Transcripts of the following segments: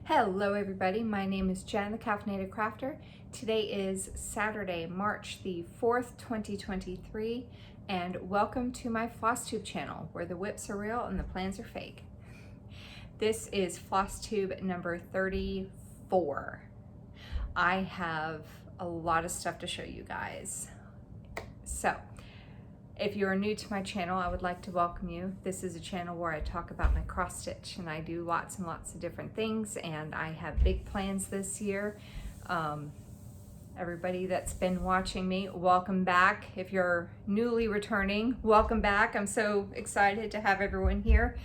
Hello everybody, my name is Jen, the Caffeinated Crafter. Today is Saturday, March the 4th, 2023, and welcome to my Flosstube channel, where the whips are real and the plans are fake. This is Flosstube number 34. I have a lot of stuff to show you guys. So, if you are new to my channel, I would like to welcome you. This is a channel where I talk about my cross stitch, and I do lots and lots of different things, and I have big plans this year. Everybody that's been watching me, welcome back. If you're newly returning, welcome back. I'm so excited to have everyone here.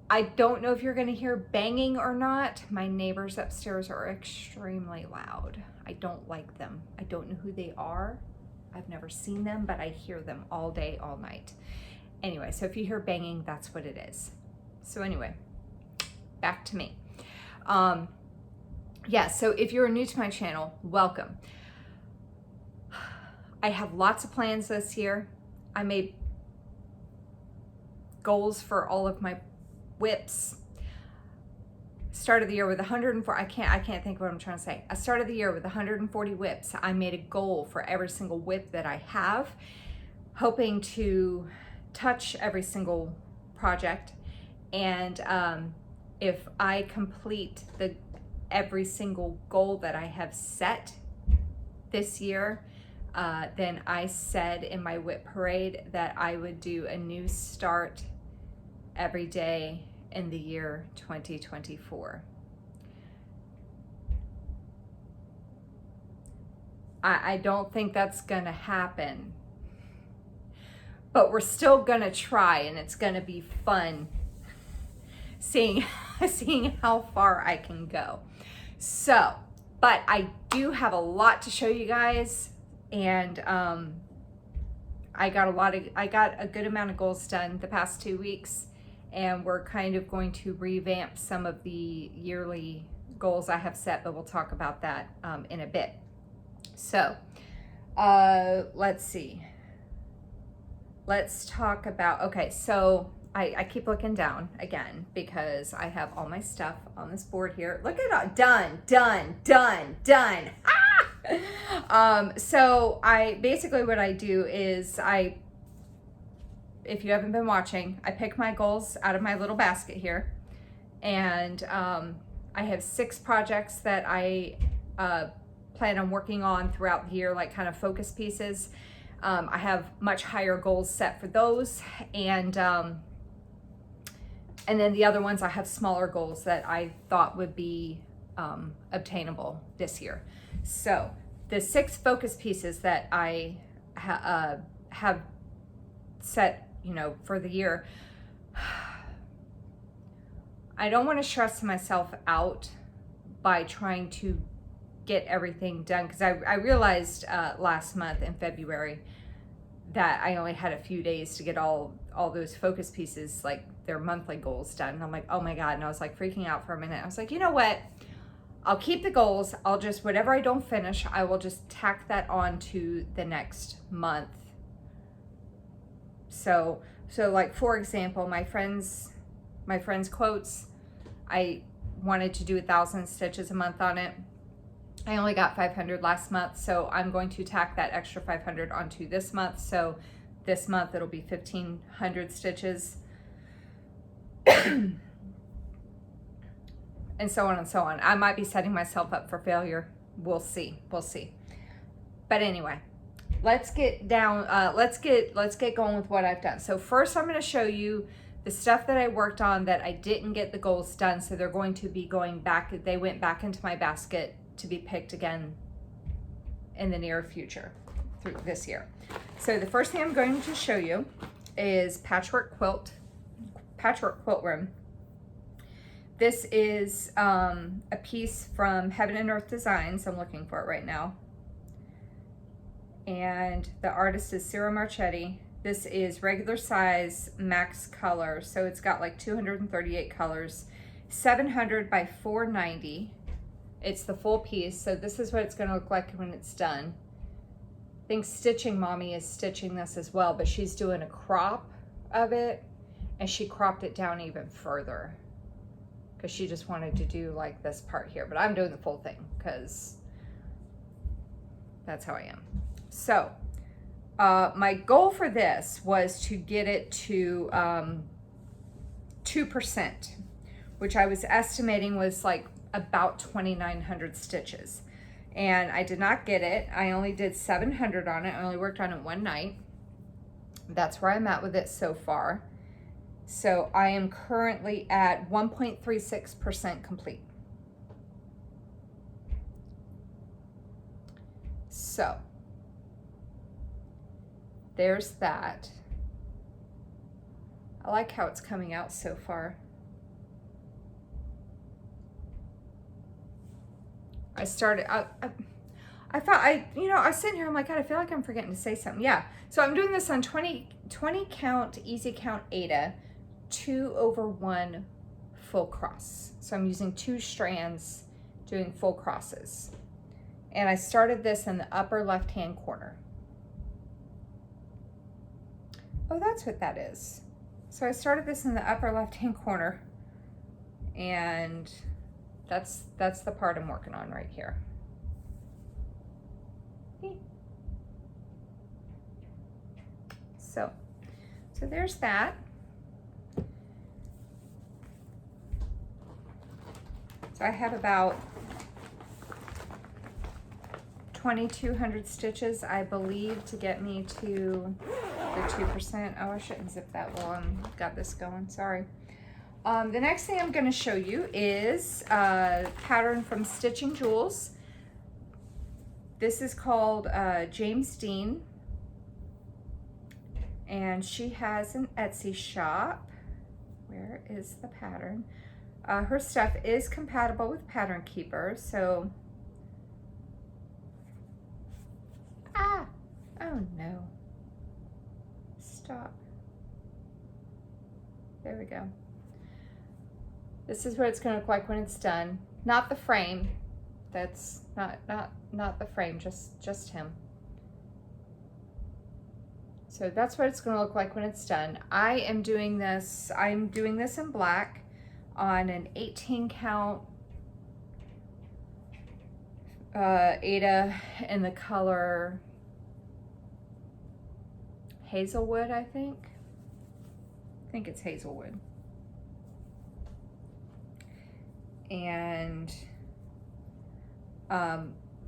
I don't know if you're gonna hear banging or not. My neighbors upstairs are extremely loud. I don't like them. I don't know who they are. I've never seen them, but I hear them all day, all night. Anyway, so if you hear banging, that's what it is. So anyway, back to me. Yeah, so if you're new to my channel, welcome. I have lots of plans this year. I made goals for all of my whips. Started the year with 104, I can't think of what I'm trying to say. I started the year with 140 whips. I made a goal for every single whip that I have, hoping to touch every single project. And if I complete every single goal that I have set this year, then I said in my whip parade that I would do a new start every day in the year 2024. I don't think that's gonna happen, but we're still gonna try, and it's gonna be fun seeing how far I can go. So, but I do have a lot to show you guys, and I got a good amount of goals done the past 2 weeks. And we're kind of going to revamp some of the yearly goals I have set, but we'll talk about that in a bit. So, let's see. Let's talk about, okay, so I keep looking down again because I have all my stuff on this board here. Look at it all, done. Ah! So basically what I do is if you haven't been watching, I pick my goals out of my little basket here, and I have 6 projects that I plan on working on throughout the year, like kind of focus pieces. I have much higher goals set for those, and then the other ones I have smaller goals that I thought would be obtainable this year. So the 6 focus pieces that I have set, for the year, I don't want to stress myself out by trying to get everything done, because I realized last month in February that I only had a few days to get all those focus pieces, like their monthly goals, done. And I'm like, oh my God. And I was like freaking out for a minute. I was like, you know what? I'll keep the goals. I'll just, whatever I don't finish, I will just tack that on to the next month. So like, for example, my friend's quotes, I wanted to do 1,000 stitches a month on it. I only got 500 last month, so I'm going to tack that extra 500 onto this month. So this month it'll be 1,500 stitches. And so on and so on. I might be setting myself up for failure. We'll see. But anyway, let's get down, let's get going with what I've done. So first I'm going to show you the stuff that I worked on that I didn't get the goals done. So they're going to be going back, they went back into my basket to be picked again in the near future through this year. So the first thing I'm going to show you is patchwork quilt room. This is a piece from Heaven and Earth Designs. I'm looking for it right now. And the artist is Ciro Marchetti. This is regular size, max color. So it's got like 238 colors, 700 by 490. It's the full piece. So this is what it's gonna look like when it's done. I think Stitching Mommy is stitching this as well, but she's doing a crop of it, and she cropped it down even further. because she just wanted to do like this part here, but I'm doing the full thing because that's how I am. So my goal for this was to get it to 2%, which I was estimating was like about 2,900 stitches. And I did not get it. I only did 700 on it. I only worked on it one night. That's where I'm at with it so far. So I am currently at 1.36% complete. So there's that. I like how it's coming out so far. I started, I thought you know, I was sitting here, I'm like, God, I feel like I'm forgetting to say something. Yeah, so I'm doing this on 20 count, easy count Aida, 2/1 full cross. So I'm using 2 strands doing full crosses. And I started this in the upper left-hand corner. Oh, that's what that is. So I started this in the upper left-hand corner, and that's the part I'm working on right here. So there's that. So I have about 2,200 stitches, I believe, to get me to the 2%. Oh, I shouldn't zip that while I've got this going, sorry. The next thing I'm going to show you is a pattern from Stitching Jewels. This is called James Dean, and she has an Etsy shop. Where is the pattern? Her stuff is compatible with Pattern Keeper, so oh no, stop. There we go. This is what it's going to look like when it's done. Not the frame. That's not the frame, just him. So that's what it's going to look like when it's done. I'm doing this in black on an 18 count Aida in the color Hazelwood, I think it's Hazelwood. And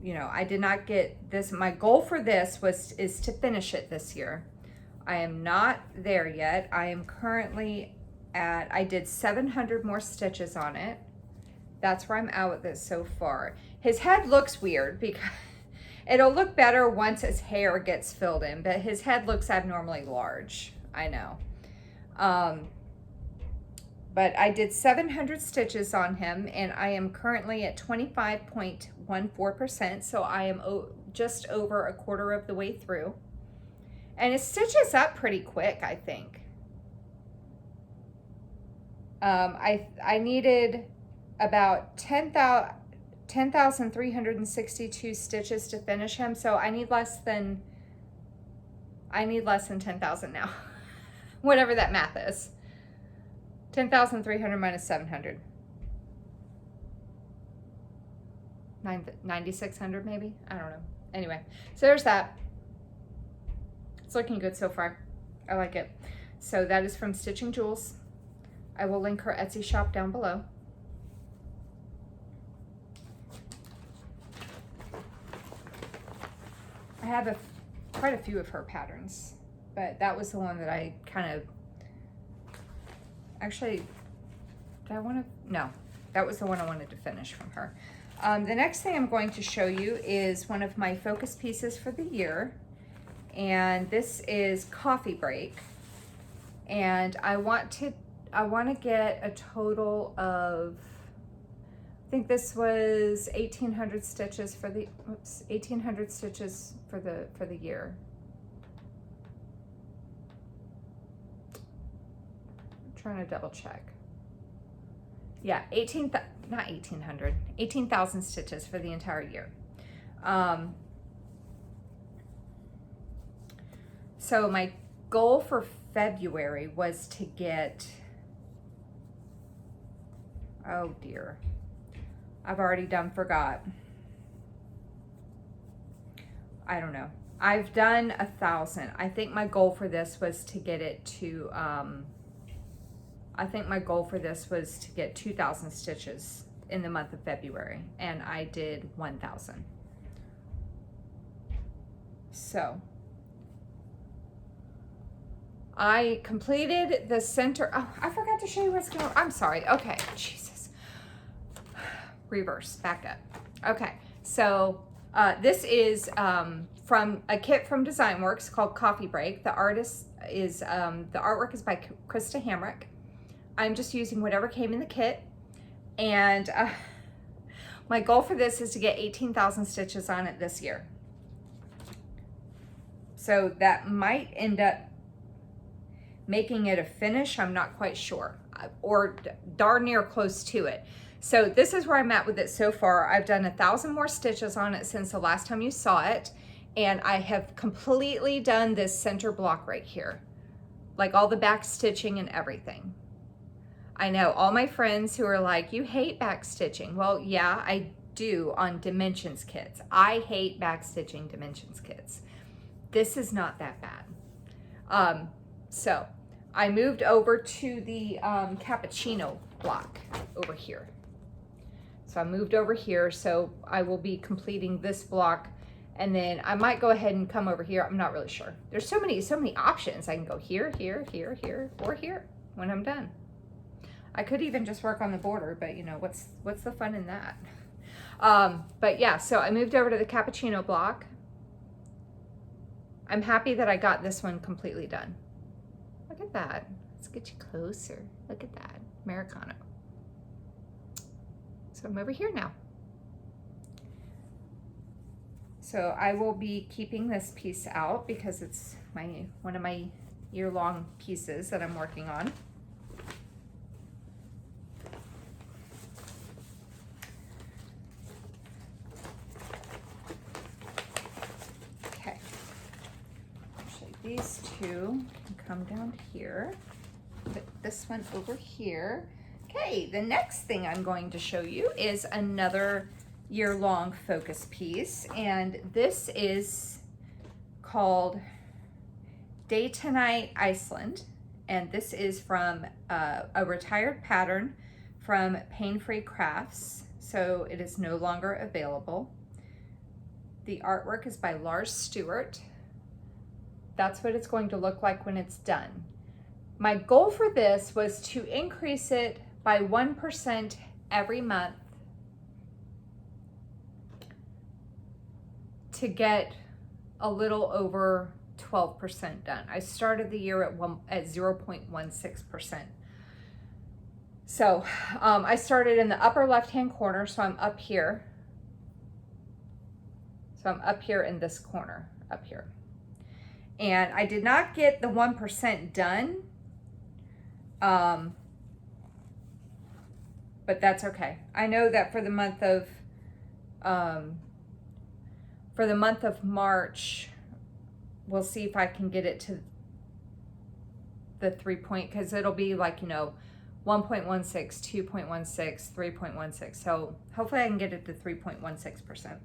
you know, I did not get this. My goal for this is to finish it this year. I am not there yet. I am currently at, I did 700 more stitches on it. That's where I'm at with this so far. His head looks weird because it'll look better once his hair gets filled in, but his head looks abnormally large. I know. But I did 700 stitches on him, and I am currently at 25.14%, so I am just over a quarter of the way through. And it stitches up pretty quick, I think. I needed about 10,362 stitches to finish him, so I need less than 10,000 now. Whatever that math is. 10,300 minus 700. 9,600 maybe? I don't know. Anyway, so there's that. It's looking good so far. I like it. So that is from Stitching Jewels. I will link her Etsy shop down below. I have quite a few of her patterns, but that was the one that I kind of, actually, no, that was the one I wanted to finish from her. The next thing I'm going to show you is one of my focus pieces for the year, and this is Coffee Break. And I want to get a total of, I think this was 1,800 stitches for the 1,800 stitches for the year. I'm trying to double check. Yeah, 18,000 stitches for the entire year. So my goal for February was to get, Oh dear. I've already done forgot. I don't know. I've done 1,000. I think my goal for this was to get it to, I think my goal for this was to get 2,000 stitches in the month of February, and I did 1,000. So I completed the center. Oh, I forgot to show you what's going on. I'm sorry. Okay, Jesus. Reverse, back up. Okay, so this is from a kit from DesignWorks called Coffee Break. The artist is, the artwork is by Krista Hamrick. I'm just using whatever came in the kit. And my goal for this is to get 18,000 stitches on it this year. So that might end up making it a finish. I'm not quite sure, or darn near close to it. So this is where I'm at with it so far. I've done 1,000 more stitches on it since the last time you saw it. And I have completely done this center block right here, like all the back stitching and everything. I know all my friends who are like, you hate back stitching. Well, yeah, I do on dimensions kits. I hate back stitching dimensions kits. This is not that bad. So I moved over to the cappuccino block over here. So I moved over here, so I will be completing this block, and then I might go ahead and come over here. I'm not really sure. There's so many options. I can go here, here, here, here, or here when I'm done. I could even just work on the border, but you know, what's the fun in that? But yeah, so I moved over to the cappuccino block. I'm happy that I got this one completely done. Look at that. Let's get you closer. Look at that, Americano. So I'm over here now. So I will be keeping this piece out because it's one of my year-long pieces that I'm working on. Okay. Actually, these two can come down here. Put this one over here. Okay, the next thing I'm going to show you is another year-long focus piece, and this is called Day to Night Iceland, and this is from a retired pattern from Pain Free Crafts, so it is no longer available. The artwork is by Lars Stewart. That's what it's going to look like when it's done. My goal for this was to increase it by 1% every month to get a little over 12% done. I started the year at 0.16%. So I started in the upper left-hand corner, so I'm up here. So I'm up here in this corner, up here. And I did not get the 1% done, but that's okay. I know that for the month of March, we'll see if I can get it to the 3 point, because it'll be like, you know, 1.16, 2.16, 3.16. So hopefully I can get it to 3.16%.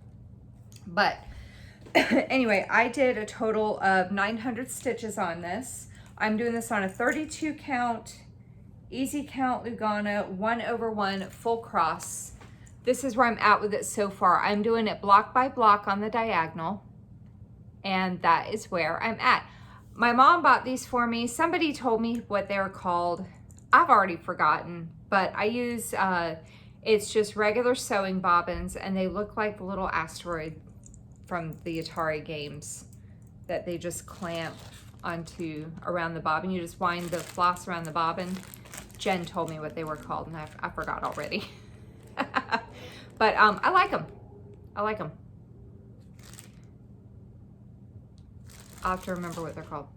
But anyway, I did a total of 900 stitches on this. I'm doing this on a 32 count, easy count Lugana, 1/1 full cross. This is where I'm at with it so far. I'm doing it block by block on the diagonal, and that is where I'm at. My mom bought these for me. Somebody told me what they're called. I've already forgotten, but I use, it's just regular sewing bobbins, and they look like the little asteroid from the Atari games that they just clamp onto around the bobbin. You just wind the floss around the bobbin. Jen told me what they were called, and I forgot already. But I like them. I like them. I'll have to remember what they're called.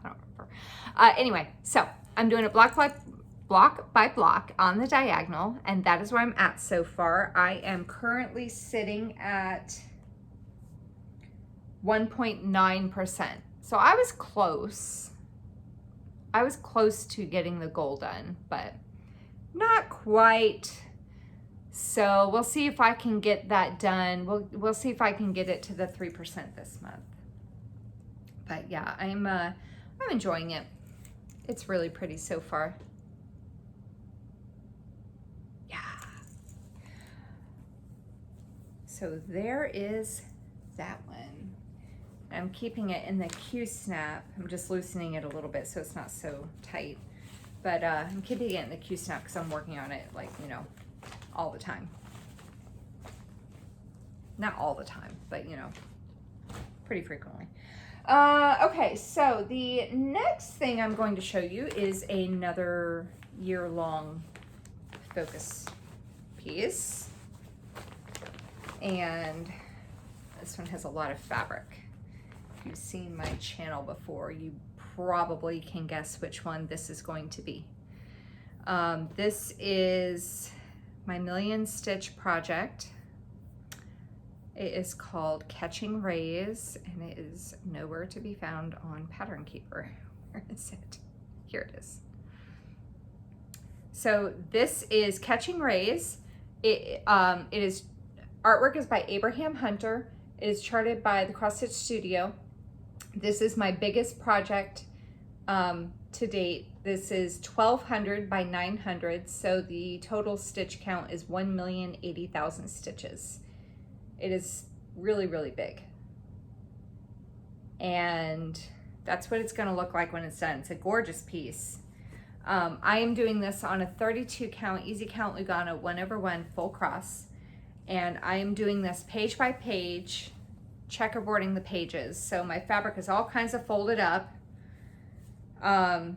I don't remember. Anyway, so I'm doing it block by block on the diagonal, and that is where I'm at so far. I am currently sitting at 1.9%. So I was close. I was close to getting the goal done, but not quite. So we'll see if I can get that done. We'll see if I can get it to the 3% this month. But yeah, I'm enjoying it. It's really pretty so far. Yeah. So there is that one. I'm keeping it in the Q-snap. I'm just loosening it a little bit so it's not so tight. But I'm keeping it in the Q-snap because I'm working on it, like, you know, all the time. Not all the time, but, you know, pretty frequently. Okay, so the next thing I'm going to show you is another year-long focus piece. And this one has a lot of fabric. If you've seen my channel before, you probably can guess which one this is going to be. This is my million stitch project. It is called Catching Rays, and it is nowhere to be found on Pattern Keeper. Where is it? Here it is. So this is Catching Rays. Artwork is by Abraham Hunter. It is charted by the Cross Stitch Studio. This is my biggest project to date. This is 1200 by 900, so the total stitch count is 1,080,000 stitches. It is really, really big. And that's what it's going to look like when it's done. It's a gorgeous piece. I am doing this on a 32 count, easy count Lugano 1/1 full cross. And I am doing this page by page, checkerboarding the pages. So my fabric is all kinds of folded up. I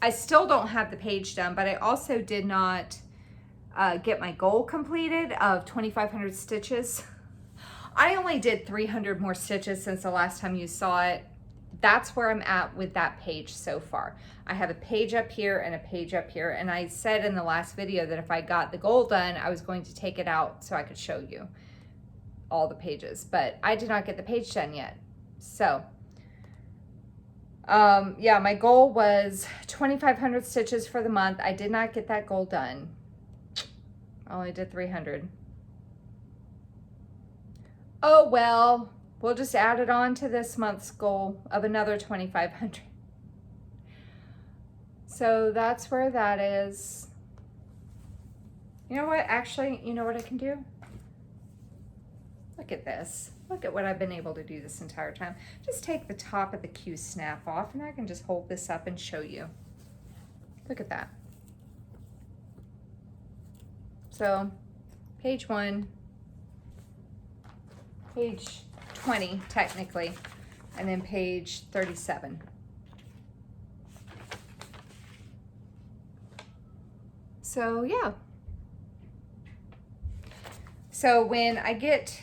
still don't have the page done, but I also did not get my goal completed of 2,500 stitches. I only did 300 more stitches since the last time you saw it. That's where I'm at with that page so far. I have a page up here and a page up here, and I said in the last video that if I got the goal done, I was going to take it out so I could show you all the pages, but I did not get the page done yet. So yeah, my goal was 2,500 stitches for the month. I did not get that goal done. I only did 300. Oh well, we'll just add it on to this month's goal of another 2,500. So that's where that is. You know what? Actually, you know what I can do? Look at this. Look at what I've been able to do this entire time. Just take the top of the Q snap off, and I can just hold this up and show you. Look at that. So, page 1, page 20 technically, and then page 37. So yeah. So when I get,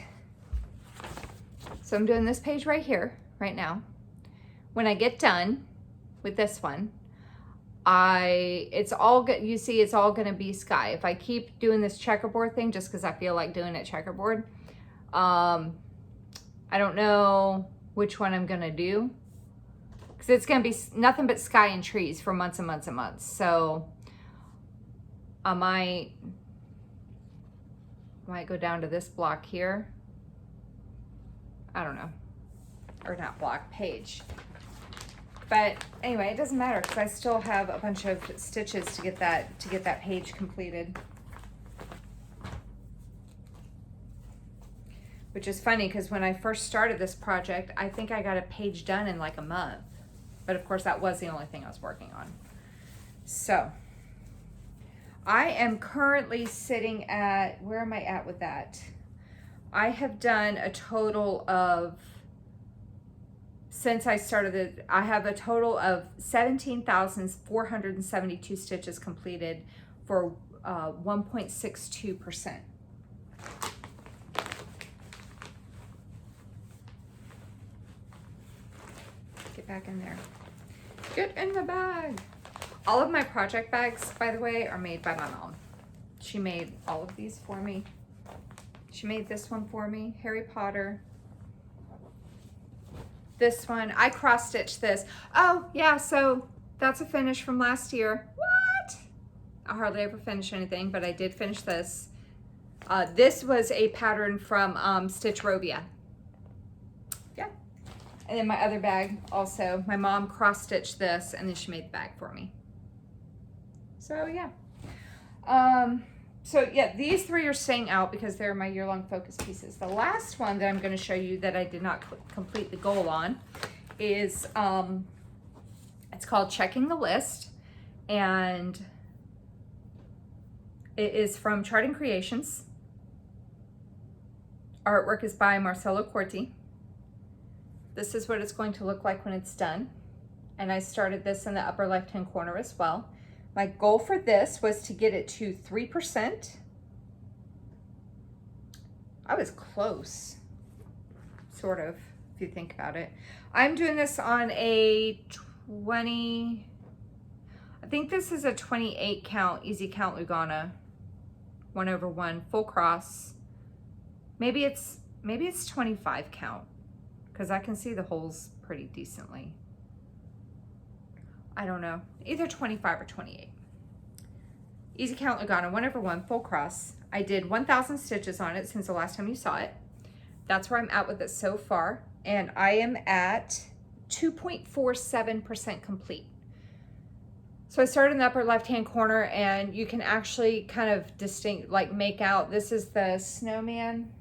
so I'm doing this page right here, right now. When I get done with this one, it's all good. You see, it's all gonna be sky. If I keep doing this checkerboard thing, just because I feel like doing it checkerboard, I don't know which one I'm gonna do, because it's gonna be nothing but sky and trees for months and months and months. So I might go down to this block here. I don't know, or not block, page. But anyway, it doesn't matter because I still have a bunch of stitches to get that page completed. Which is funny because when I first started this project, I think I got a page done in like a month. But of course that was the only thing I was working on. So I am currently sitting at, where am I at with that? I have done a total of, since I started it, I have a total of 17,472 stitches completed for 1.62%. Get back in there. Get in the bag. All of my project bags, by the way, are made by my mom. She made all of these for me. She made this one for me, Harry Potter. This one, I cross-stitched this. Oh, yeah, so that's a finish from last year. What? hardly ever finish anything, but I did finish this. This was a pattern from Stitchrovia. Yeah. And then my other bag also, my mom cross-stitched this and then she made the bag for me. So yeah. So yeah, these three are staying out because they're my year-long focus pieces. The last one that I'm going to show you that I did not complete the goal on is, it's called Checking the List, and it is from Charting Creations. Artwork is by Marcelo Corti. This is what it's going to look like when it's done. And I started this in the upper left-hand corner as well. My goal for this was to get it to 3%. I was close, sort of, if you think about it. I'm doing this on a 20, I think this is a 28 count, easy count Lugana, 1/1, full cross. Maybe it's 25 count, because I can see the holes pretty decently. I don't know, either 25 or 28. Easy count Lugana, 1/1, full cross. I did 1,000 stitches on it since the last time you saw it. That's where I'm at with it so far. And I am at 2.47% complete. So I started in the upper left-hand corner, and you can actually kind of make out, this is the snowman.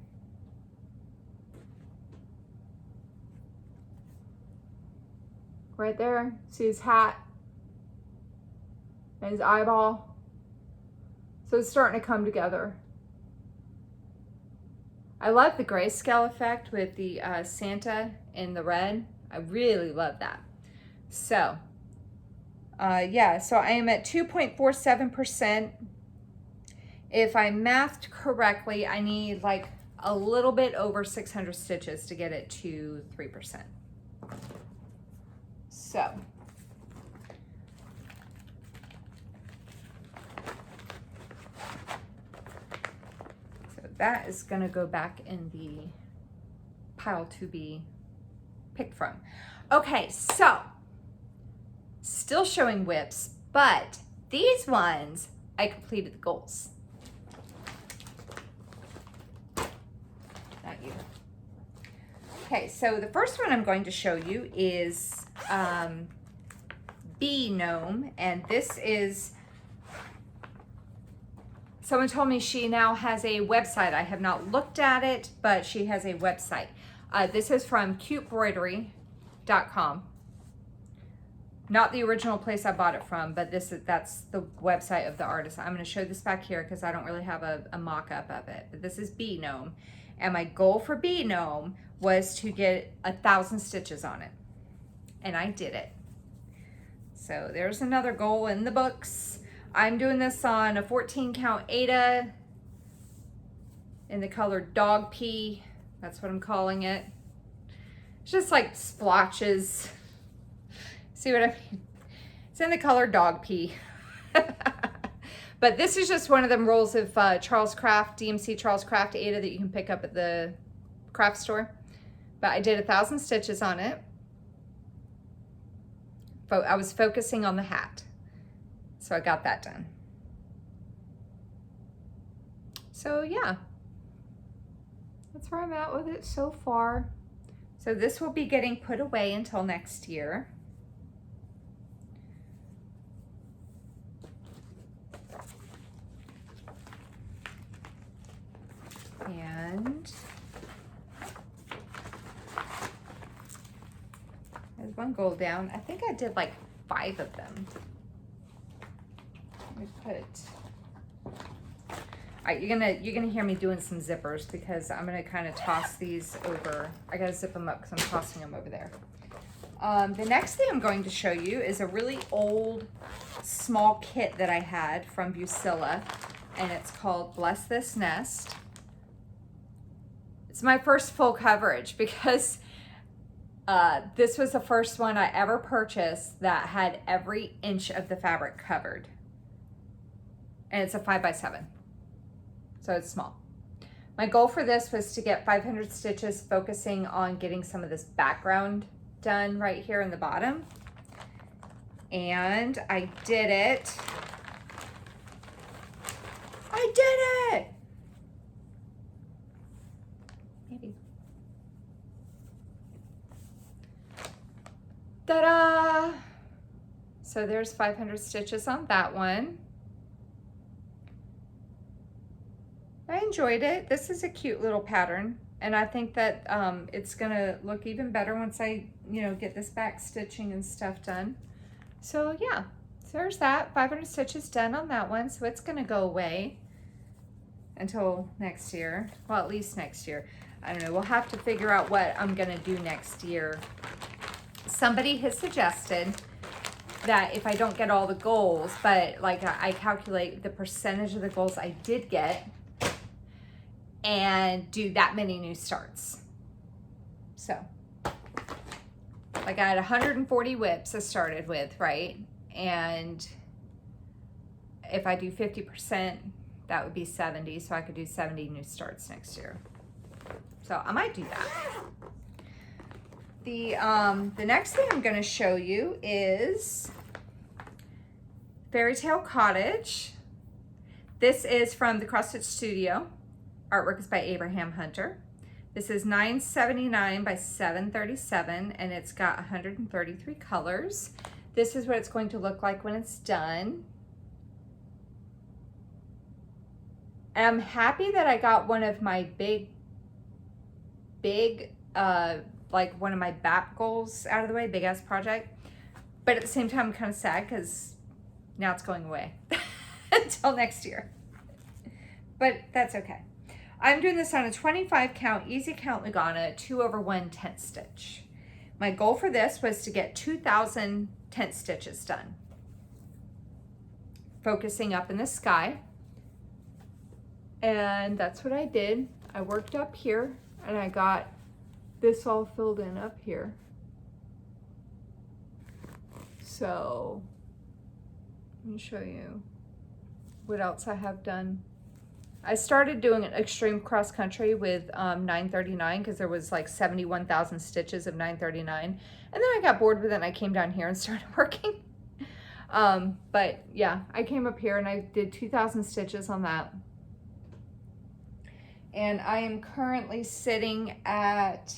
Right there, see his hat and his eyeball. So it's starting to come together. I love the grayscale effect with the Santa in the red. I really love that. So, yeah, so I am at 2.47%. If I mathed correctly, I need like a little bit over 600 stitches to get it to 3%. So, that is going to go back in the pile to be picked from. Okay, so still showing whips, but these ones I completed the goals. Not you. Okay, so the first one I'm going to show you is Bee Gnome, and this is, someone told me she now has a website. I have not looked at it, but she has a website. This is from cutebroidery.com. Not the original place I bought it from, but that's the website of the artist. I'm going to show this back here because I don't really have a mock-up of it. But this is Bee Gnome. And my goal for Bee Gnome was to get 1,000 stitches on it. And I did it. So there's another goal in the books. I'm doing this on a 14 count Aida in the color Dog Pea. That's what I'm calling it. It's just like splotches. See what I mean? It's in the color Dog Pea. But this is just one of them rolls of Charles Craft, DMC Charles Craft Aida that you can pick up at the craft store. But I did 1,000 stitches on it. But I was focusing on the hat. So I got that done. So yeah, that's where I'm at with it so far. So this will be getting put away until next year. And there's one goal down. I think I did like 5 of them. Let me put, all right, you're gonna hear me doing some zippers because I'm gonna kind of toss these over. I gotta zip them up because I'm tossing them over there. The next thing I'm going to show you is a really old small kit that I had from Busilla, and it's called Bless This Nest. It's my first full coverage because this was the first one I ever purchased that had every inch of the fabric covered. And it's a 5x7, so it's small. My goal for this was to get 500 stitches, focusing on getting some of this background done right here in the bottom. And I did it I did it! Maybe. Ta-da! So there's 500 stitches on that one. I enjoyed it. This is a cute little pattern, and I think that it's gonna look even better once I, get this back stitching and stuff done. So yeah, so there's that. 500 stitches done on that one, so it's gonna go away until next year. Well, at least next year. I don't know, we'll have to figure out what I'm gonna do next year. Somebody has suggested that if I don't get all the goals, but like I calculate the percentage of the goals I did get, and do that many new starts. So, like I had 140 whips I started with, right? And if I do 50%, that would be 70. So I could do 70 new starts next year. So I might do that. The next thing I'm gonna show you is Fairy Tale Cottage. This is from the Cross Stitch Studio. Artwork is by Abraham Hunter. This is 979 by 737, and it's got 133 colors. This is what it's going to look like when it's done. And I'm happy that I got one of my big, like one of my BAP goals out of the way, big ass project. But at the same time, I'm kind of sad because now it's going away until next year. But that's okay. I'm doing this on a 25 count, easy count Lugana, 2/1 tent stitch. My goal for this was to get 2,000 tent stitches done. Focusing up in the sky. And that's what I did. I worked up here and I got this all filled in up here. So, let me show you what else I have done. I started doing an extreme cross country with 939 because there was like 71,000 stitches of 939. And then I got bored with it and I came down here and started working. But yeah, I came up here and I did 2,000 stitches on that. And I am currently sitting at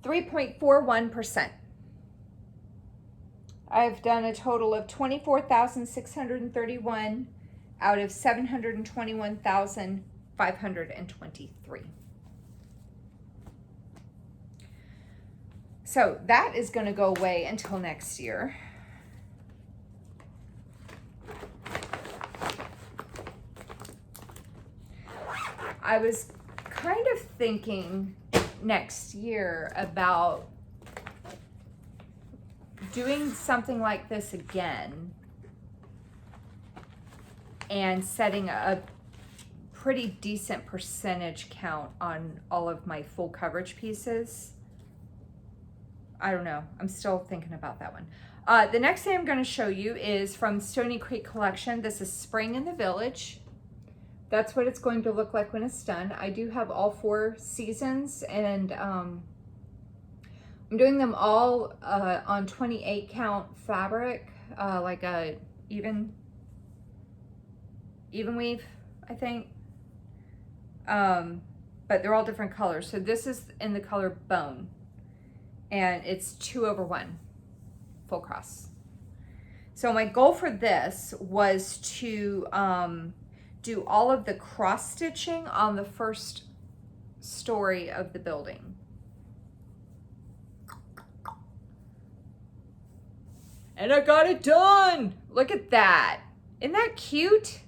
3.41%. I've done a total of 24,631 out of 721,523. So that is going to go away until next year. I was kind of thinking next year about doing something like this again and setting a pretty decent percentage count on all of my full coverage pieces. I don't know. I'm still thinking about that one. The next thing I'm going to show you is from Stony Creek Collection. This is Spring in the Village. That's what it's going to look like when it's done. I do have all 4 seasons, and I'm doing them all on 28 count fabric, like a even weave, I think. But they're all different colors. So this is in the color Bone, and it's 2/1 full cross. So my goal for this was to do all of the cross stitching on the first story of the building. And I got it done. Look at that. Isn't that cute?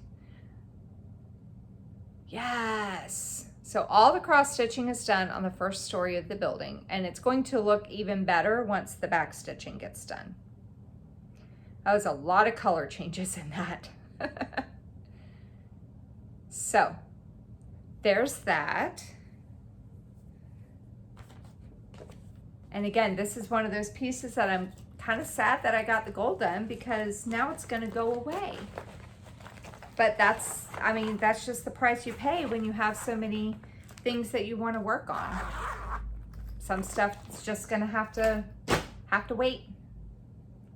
Yes. So all the cross stitching is done on the first story of the building, and it's going to look even better once the back stitching gets done. That was a lot of color changes in that. So there's that. And again, this is one of those pieces that I'm kind of sad that I got the gold done, because now it's going to go away. But that's, I mean, that's just the price you pay when you have so many things that you want to work on. Some stuff is just going to have to wait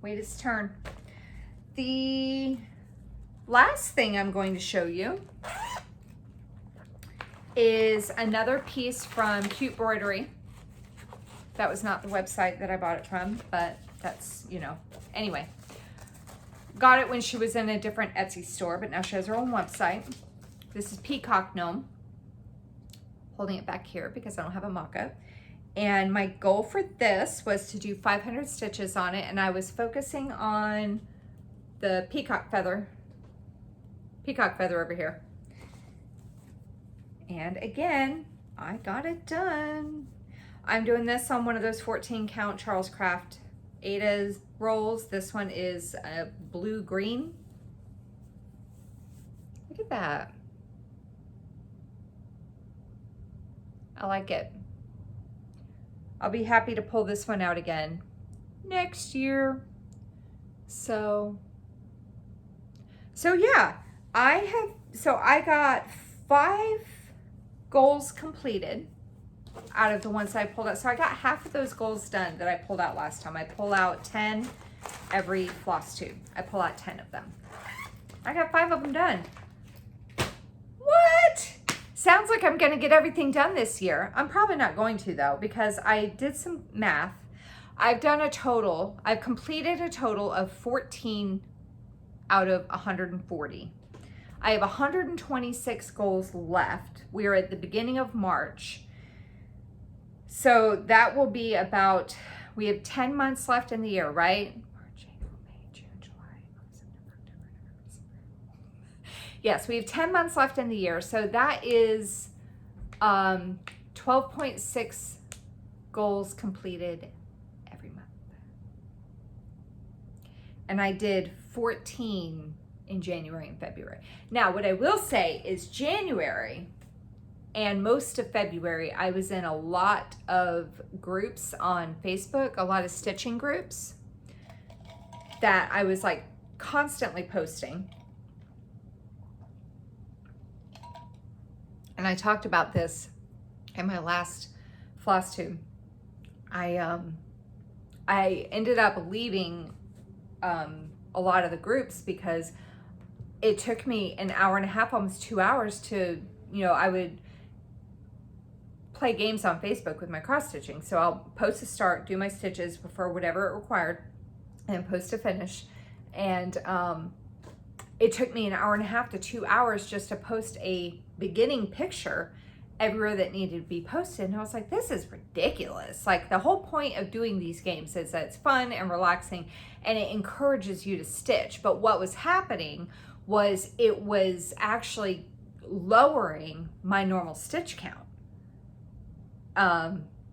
its turn. The last thing I'm going to show you is another piece from Cute Broidery. That was not the website that I bought it from, but that's, you know, anyway. Got it when she was in a different Etsy store, but now she has her own website. This is Peacock Gnome. Holding it back here because I don't have a mock-up. And my goal for this was to do 500 stitches on it, and I was focusing on the peacock feather over here. And again, I got it done. I'm doing this on one of those 14 count Charles Craft Ada's rolls. This one is a blue-green. Look at that. I like it. I'll be happy to pull this one out again next year. So yeah, I got 5 goals completed out of the ones I pulled out. So I got half of those goals done that I pulled out last time. I pull out 10 every Flosstube. I pull out 10 of them. I got 5 of them done. What? Sounds like I'm gonna get everything done this year. I'm probably not going to though, because I did some math. I've completed a total of 14 out of 140. I have 126 goals left. We are at the beginning of March. So that will be about, we have 10 months left in the year, right? March, April, May, June, July, August, September, October, November, December. Yes, we have 10 months left in the year. So that is 12.6 goals completed every month. And I did 14 in January and February. Now, what I will say is January and most of February, I was in a lot of groups on Facebook, a lot of stitching groups that I was like constantly posting. And I talked about this in my last Flosstube. I ended up leaving a lot of the groups because it took me an hour and a half, almost 2 hours to, you know, I would play games on Facebook with my cross stitching. So I'll post a start, do my stitches for whatever it required, and post a finish. And it took me an hour and a half to 2 hours just to post a beginning picture everywhere that needed to be posted. And I was like, this is ridiculous. Like, the whole point of doing these games is that it's fun and relaxing and it encourages you to stitch. But what was happening was it was actually lowering my normal stitch count.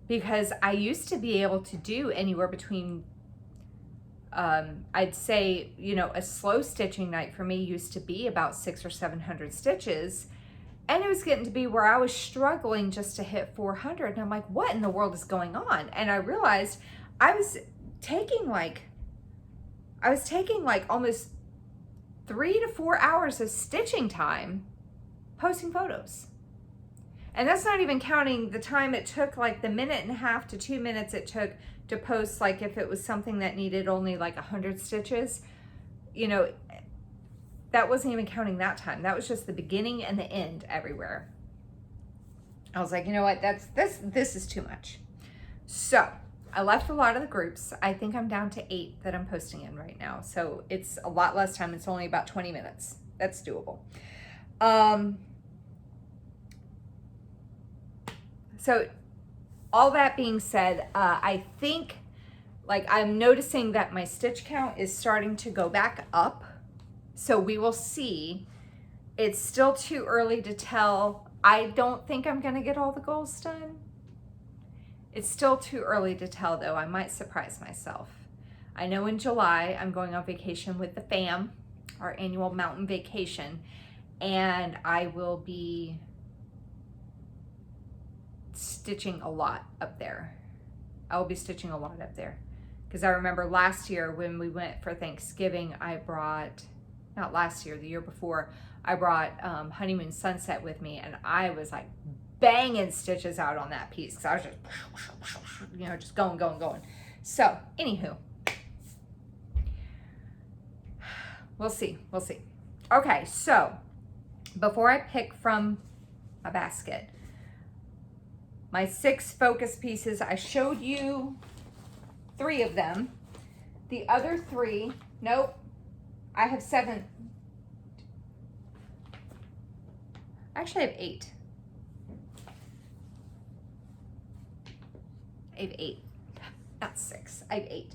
Because I used to be able to do anywhere between, I'd say, you know, a slow stitching night for me used to be about 600 or 700 stitches. And it was getting to be where I was struggling just to hit 400. And I'm like, what in the world is going on? And I realized I was taking like almost 3 to 4 hours of stitching time posting photos. And that's not even counting the time it took, like the minute and a half to 2 minutes it took to post, like if it was something that needed only like 100 stitches, you know, that wasn't even counting that time. That was just the beginning and the end everywhere. I was like, you know what, this is too much. So I left a lot of the groups. I think I'm down to 8 that I'm posting in right now. So it's a lot less time. It's only about 20 minutes. That's doable. So all that being said, I think, like, I'm noticing that my stitch count is starting to go back up. So we will see. It's still too early to tell. I don't think I'm going to get all the goals done. It's still too early to tell, though. I might surprise myself. I know in July I'm going on vacation with the fam, our annual mountain vacation, and I will be stitching a lot up there. I will be stitching a lot up there. Because I remember last year when we went for Thanksgiving, I brought, not last year, the year before, I brought Honeymoon Sunset with me, and I was like banging stitches out on that piece because I was just, you know, just going. So, anywho, we'll see. Okay, so before I pick from my basket, my 6 focus pieces, I showed you 3 of them. The other 3, nope, I have 7. Actually, I have 8. I have 8, not 6. I have 8.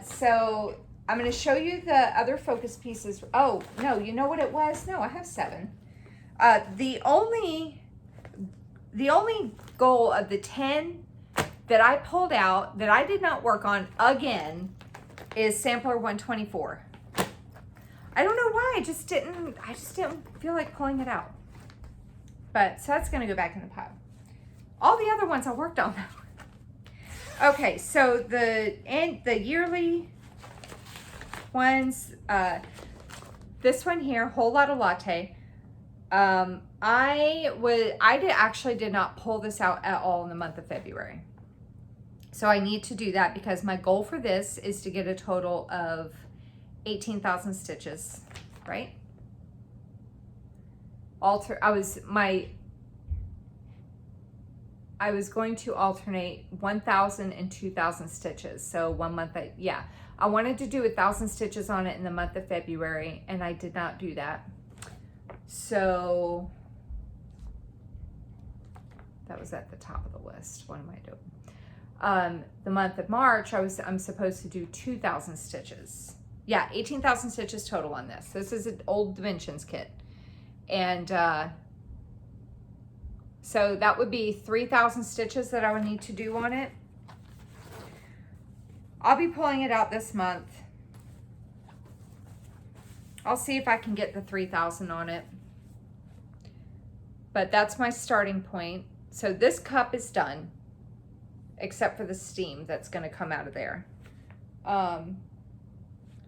So I'm going to show you the other focus pieces. Oh, no, you know what it was? No, I have 7. The only goal of the 10 that I pulled out that I did not work on again is sampler 124. I don't know why, I just didn't feel like pulling it out. But so that's gonna go back in the pile. All the other ones I worked on though. Okay, so the yearly ones, this one here, Whole Lotta Latte. I actually did not pull this out at all in the month of February. So I need to do that because my goal for this is to get a total of 18,000 stitches, right? I was going to alternate 1,000 and 2,000 stitches. So one month, I wanted to do 1,000 stitches on it in the month of February, and I did not do that. So that was at the top of the list. What am I doing? The month of March, I'm supposed to do 2,000 stitches. Yeah, 18,000 stitches total on this. This is an old dimensions kit. And so that would be 3,000 stitches that I would need to do on it. I'll be pulling it out this month. I'll see if I can get the 3,000 on it. But that's my starting point. So this cup is done, except for the steam that's going to come out of there.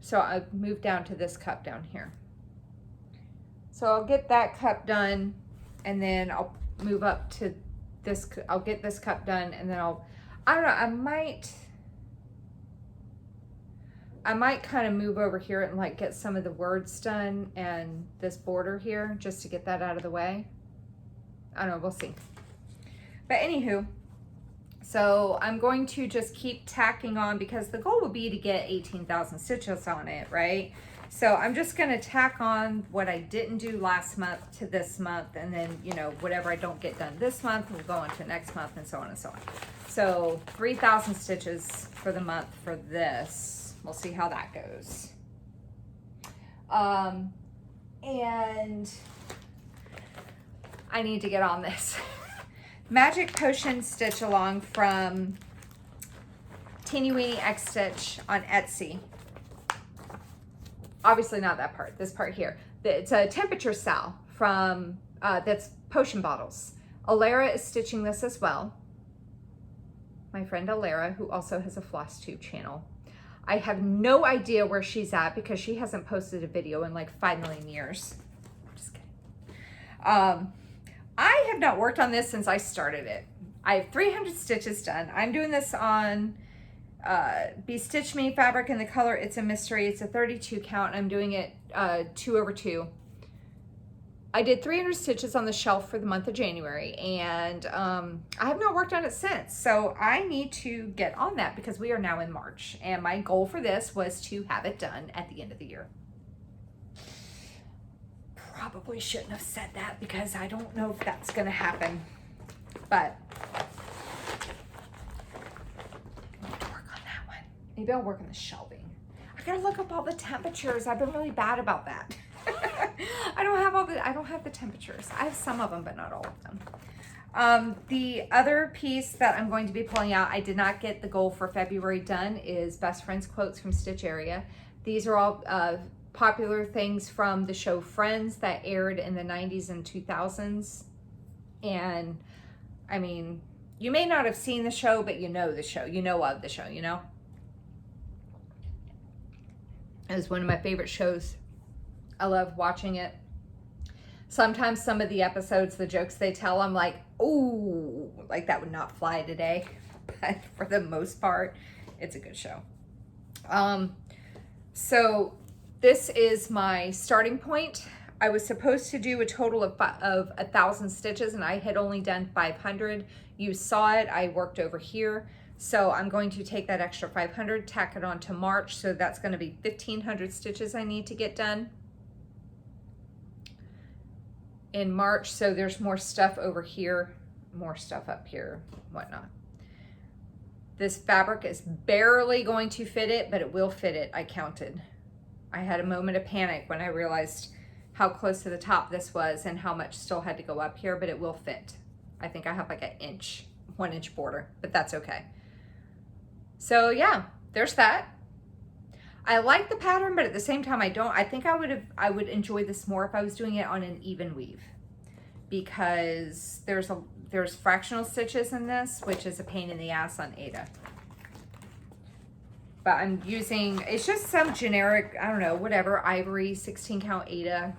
So I've moved down to this cup down here. So I'll get that cup done, and then I'll move up to this. I'll get this cup done, and then I don't know, I might kind of move over here and like get some of the words done and this border here just to get that out of the way. I don't know, we'll see. But anywho, so I'm going to just keep tacking on because the goal would be to get 18,000 stitches on it, right? So I'm just going to tack on what I didn't do last month to this month, and then, you know, whatever I don't get done this month will go into next month, and so on and so on. So 3,000 stitches for the month for this. We'll see how that goes. And I need to get on this. Magic Potion Stitch Along from Teeny Weeny X Stitch on Etsy. Obviously not that part, this part here. It's a temperature cell from, that's potion bottles. Alara is stitching this as well. My friend Alara, who also has a Flosstube channel. I have no idea where she's at because she hasn't posted a video in like 5 million years. Just kidding. I have not worked on this since I started it. I have 300 stitches done. I'm doing this on Be Stitch Me fabric, and the color It's a Mystery. It's a 32 count. I'm doing it 2/2. I did 300 stitches on the shelf for the month of January, and I have not worked on it since. So I need to get on that because we are now in March, and my goal for this was to have it done at the end of the year. Probably shouldn't have said that because I don't know if that's going to happen, but I need to work on that one. Maybe I'll work on the shelving. I gotta look up all the temperatures. I've been really bad about that. I don't have the temperatures. I have some of them, but not all of them. The other piece that I'm going to be pulling out, I did not get the goal for February done, is Best Friends Quotes from Stitch Area. These are all popular things from the show Friends that aired in the 90s and 2000s. And I mean, you may not have seen the show, but you know the show. You know of the show, you know? It was one of my favorite shows. I love watching it. Sometimes some of the episodes, the jokes they tell, I'm like, ooh, like that would not fly today. But for the most part, it's a good show. So this is my starting point. I was supposed to do a total of 1,000 stitches and I had only done 500. You saw it, I worked over here. So I'm going to take that extra 500, tack it on to March. So that's gonna be 1,500 stitches I need to get done in March. So there's more stuff over here, more stuff up here, whatnot. This fabric is barely going to fit it, but it will fit it, I counted. I had a moment of panic when I realized how close to the top this was and how much still had to go up here, but it will fit. I think I have like an 1 inch border, but that's okay. So yeah, there's that. I like the pattern, but at the same time, I don't. I think I would enjoy this more if I was doing it on an even weave, because there's fractional stitches in this, which is a pain in the ass on Aida. But I'm using, it's just some generic, I don't know, whatever, ivory 16 count Aida,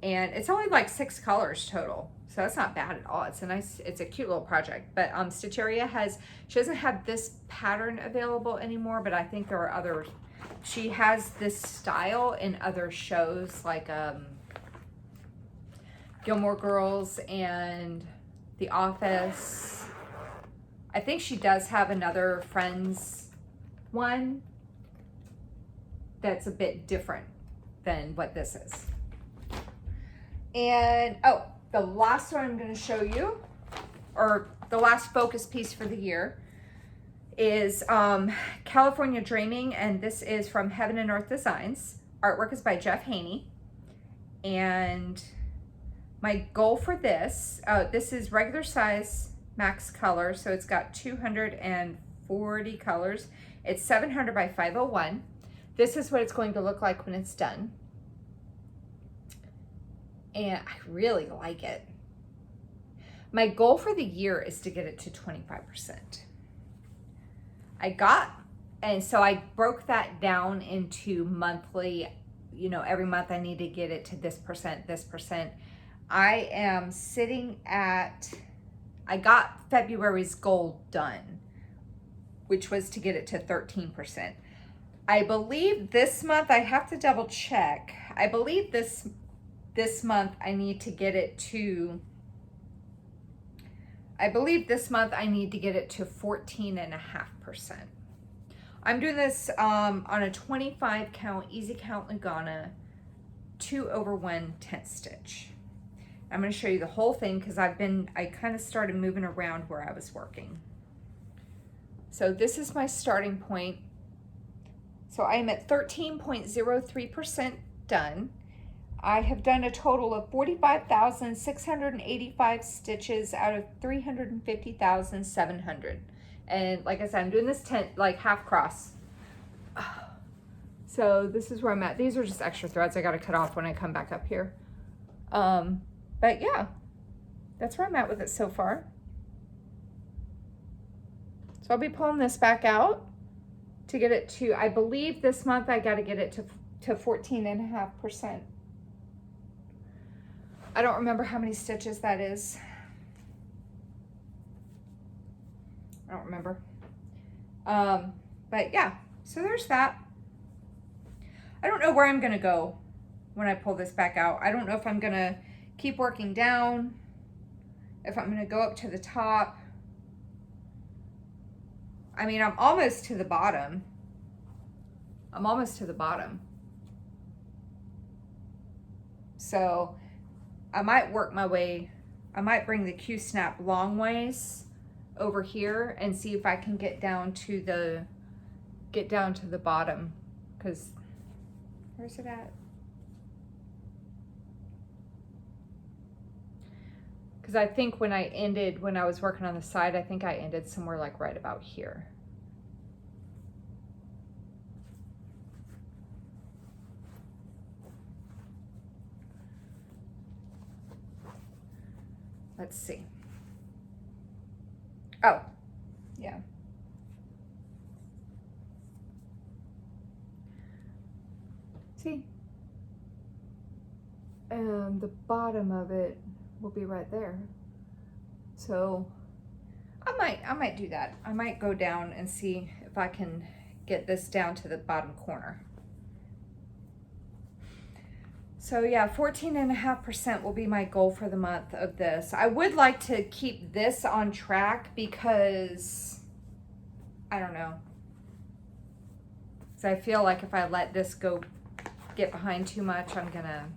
and it's only like 6 colors total. So that's not bad at all. It's a cute little project. But Stitcheria she doesn't have this pattern available anymore, but I think there are other, she has this style in other shows like Gilmore Girls and The Office. I think she does have another Friends one that's a bit different than what this is. And, oh, the last one I'm going to show you, or the last focus piece for the year, is California Dreaming, and this is from Heaven and Earth Designs. Artwork is by Jeff Haney. And my goal for this, this is regular size max color, so it's got 240 colors. It's 700 by 501. This is what it's going to look like when it's done. And I really like it. My goal for the year is to get it to 25%. And so I broke that down into monthly, you know, every month I need to get it to this percent, this percent. I am sitting at, I got February's goal done, which was to get it to 13%. I believe this month, I have to double check. I believe this month I need to get it to, I believe this month I need to get it to 14.5%. I'm doing this on a 25 count, easy count Lugana, 2/1 10th stitch. I'm going to show you the whole thing because I kind of started moving around where I was working. So this is my starting point. So I am at 13.03% done. I have done a total of 45,685 stitches out of 350,700. And like I said, I'm doing this like half cross. So this is where I'm at. These are just extra threads I got to cut off when I come back up here. But yeah, that's where I'm at with it so far. So I'll be pulling this back out to get it to, I believe this month I got to get it to 14.5%. I don't remember how many stitches that is. I don't remember. But yeah, so there's that. I don't know where I'm gonna go when I pull this back out. I don't know if I'm gonna keep working down, if I'm gonna go up to the top. I mean, I'm almost to the bottom. I'm almost to the bottom. So I might work my way, I might bring the Q-snap long ways over here and see if I can get down to the bottom, because where's it at? Because I think when I was working on the side, I think I ended somewhere like right about here. Let's see. Oh, yeah. See? And the bottom of it will be right there. So I might do that. I might go down and see if I can get this down to the bottom corner. So yeah, 14.5% will be my goal for the month of this. I would like to keep this on track because, I don't know. So I feel like if I let this get behind too much, I'm gonna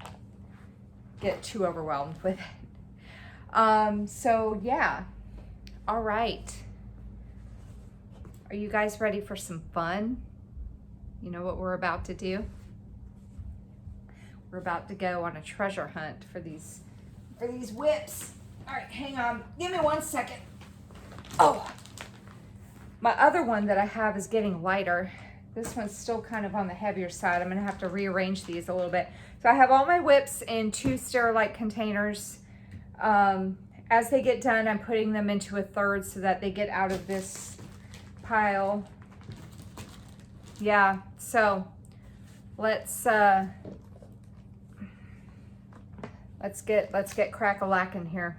get too overwhelmed with it. So yeah, all right. Are you guys ready for some fun? You know what we're about to do? We're about to go on a treasure hunt for these whips. All right, hang on. Give me 1 second. Oh, my other one that I have is getting lighter. This one's still kind of on the heavier side. I'm gonna have to rearrange these a little bit. So I have all my whips in 2 Sterilite containers. As they get done, I'm putting them into a third so that they get out of this pile. Yeah, so let's get crack-a-lackin' here.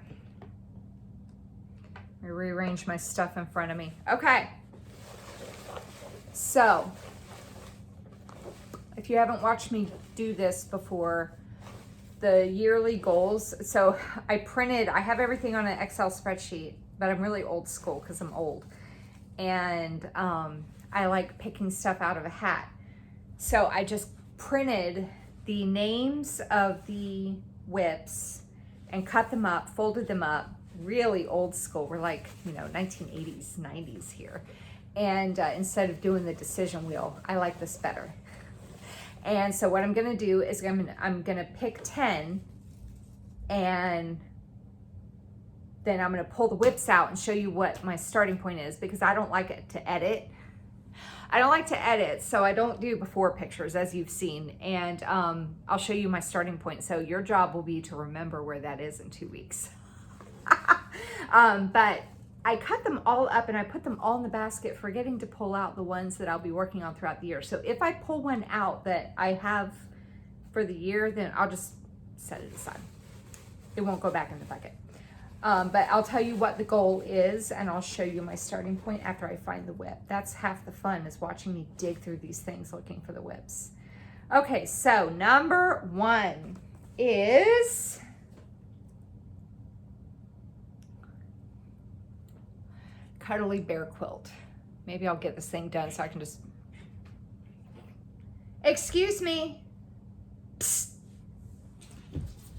I rearrange my stuff in front of me. Okay. So, if you haven't watched me do this before, the yearly goals. So I have everything on an Excel spreadsheet, but I'm really old school because I'm old. And I like picking stuff out of a hat. So I just printed the names of the whips and cut them up, folded them up, really old school. We're like, 1980s, 90s here. And instead of doing the decision wheel, I like this better. And so what I'm gonna do is I'm gonna pick 10, and then I'm gonna pull the whips out and show you what my starting point is, because I don't like it to edit. I don't like to edit, so I don't do before pictures, as you've seen. And I'll show you my starting point. So your job will be to remember where that is in 2 weeks. But I cut them all up and I put them all in the basket, forgetting to pull out the ones that I'll be working on throughout the year. So if I pull one out that I have for the year, then I'll just set it aside. It won't go back in the bucket. But I'll tell you what the goal is, and I'll show you my starting point after I find the whip. That's half the fun, is watching me dig through these things looking for the whips. Okay, so number 1 is Cuddly Bear Quilt. Maybe I'll get this thing done so I can just... Excuse me. Psst.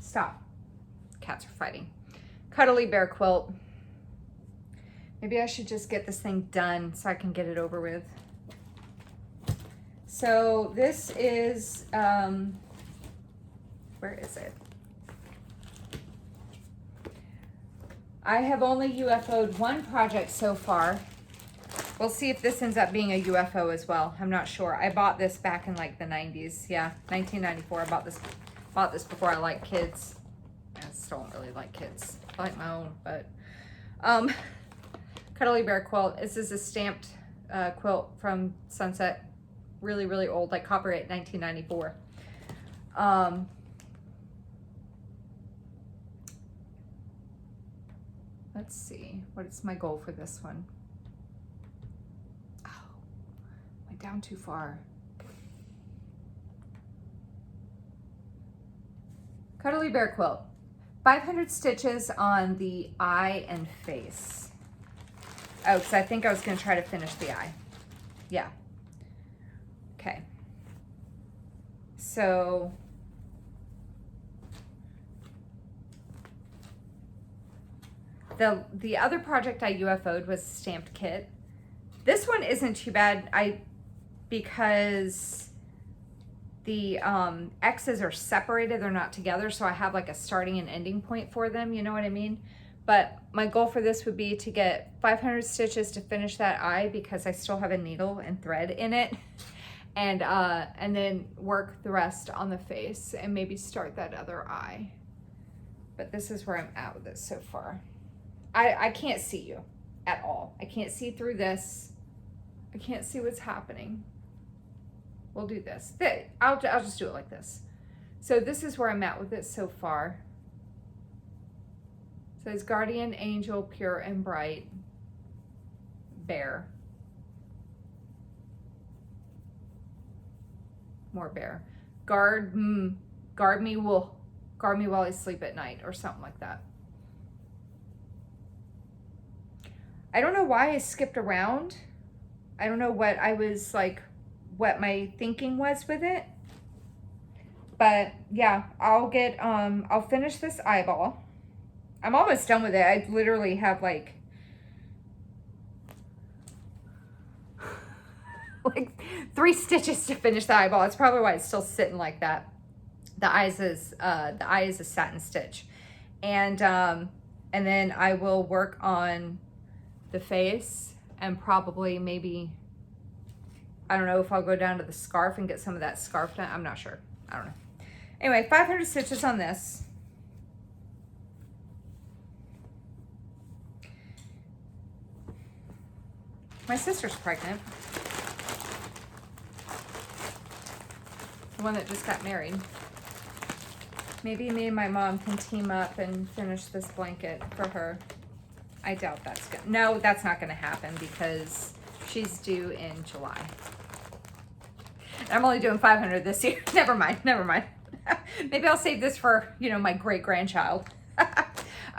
Stop. Cats are fighting. Cuddly Bear Quilt. Maybe I should just get this thing done so I can get it over with. So this is, where is it? I have only UFO'd one project so far. We'll see if this ends up being a UFO as well. I'm not sure. I bought this back in like the 90s. Yeah, 1994. I bought this before I liked kids. I still don't really like kids. I like my own, but Cuddly Bear Quilt. This is a stamped quilt from Sunset. Really, really old, like copyright 1994. Let's see, what is my goal for this one? Oh, went down too far. Cuddly Bear Quilt. 500 stitches on the eye and face. Oh, because I think I was going to try to finish the eye. Yeah. Okay. So the other project I UFO'd was stamped kit. This one isn't too bad because the X's are separated, they're not together, so I have like a starting and ending point for them, you know what I mean? But my goal for this would be to get 500 stitches to finish that eye, because I still have a needle and thread in it, and then work the rest on the face and maybe start that other eye. But this is where I'm at with it so far. I can't see you at all. I can't see through this. I can't see what's happening. We'll do this. I'll just do it like this. So this is where I'm at with it so far. It says Guardian Angel, Pure and Bright, Bear. More bear. Guardian guard me while I sleep at night or something like that. I don't know why I skipped around. I don't know what I was like, what my thinking was with it. But yeah, I'll finish this eyeball. I'm almost done with it. I literally have like 3 stitches to finish the eyeball. That's probably why it's still sitting like that. The eye is a satin stitch. And then I will work on the face and probably maybe, I don't know if I'll go down to the scarf and get some of that scarf done. I'm not sure. I don't know. Anyway, 500 stitches on this. My sister's pregnant. The one that just got married. Maybe me and my mom can team up and finish this blanket for her. I doubt that's gonna, no, that's not gonna happen because she's due in July. I'm only doing 500 this year. Never mind. Maybe I'll save this for, you know, my great-grandchild.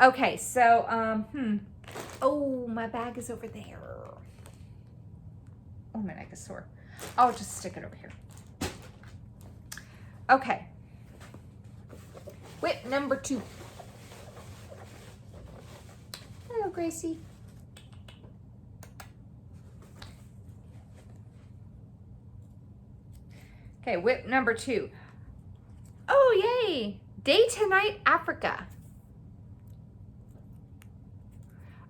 Okay, so, oh, my bag is over there. Oh, my neck is sore. I'll just stick it over here. Okay. Whip number 2. Hello, Gracie. Okay, whip number 2. Oh, yay! Day to Night Africa.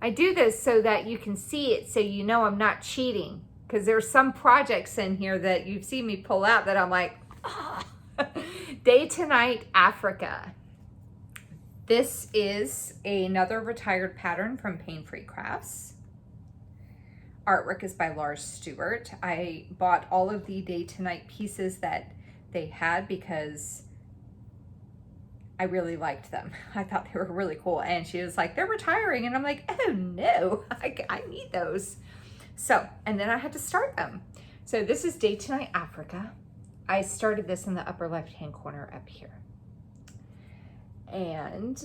I do this so that you can see it, so you know I'm not cheating. Because there's some projects in here that you've seen me pull out that I'm like, oh. Day to Night Africa. This is another retired pattern from Pain Free Crafts. Artwork is by Lars Stewart. I bought all of the Day to Night pieces that they had because I really liked them. I thought they were really cool. And she was like, they're retiring. And I'm like, oh no, I need those. So, and then I had to start them. So this is Day to Night Africa. I started this in the upper left-hand corner up here. And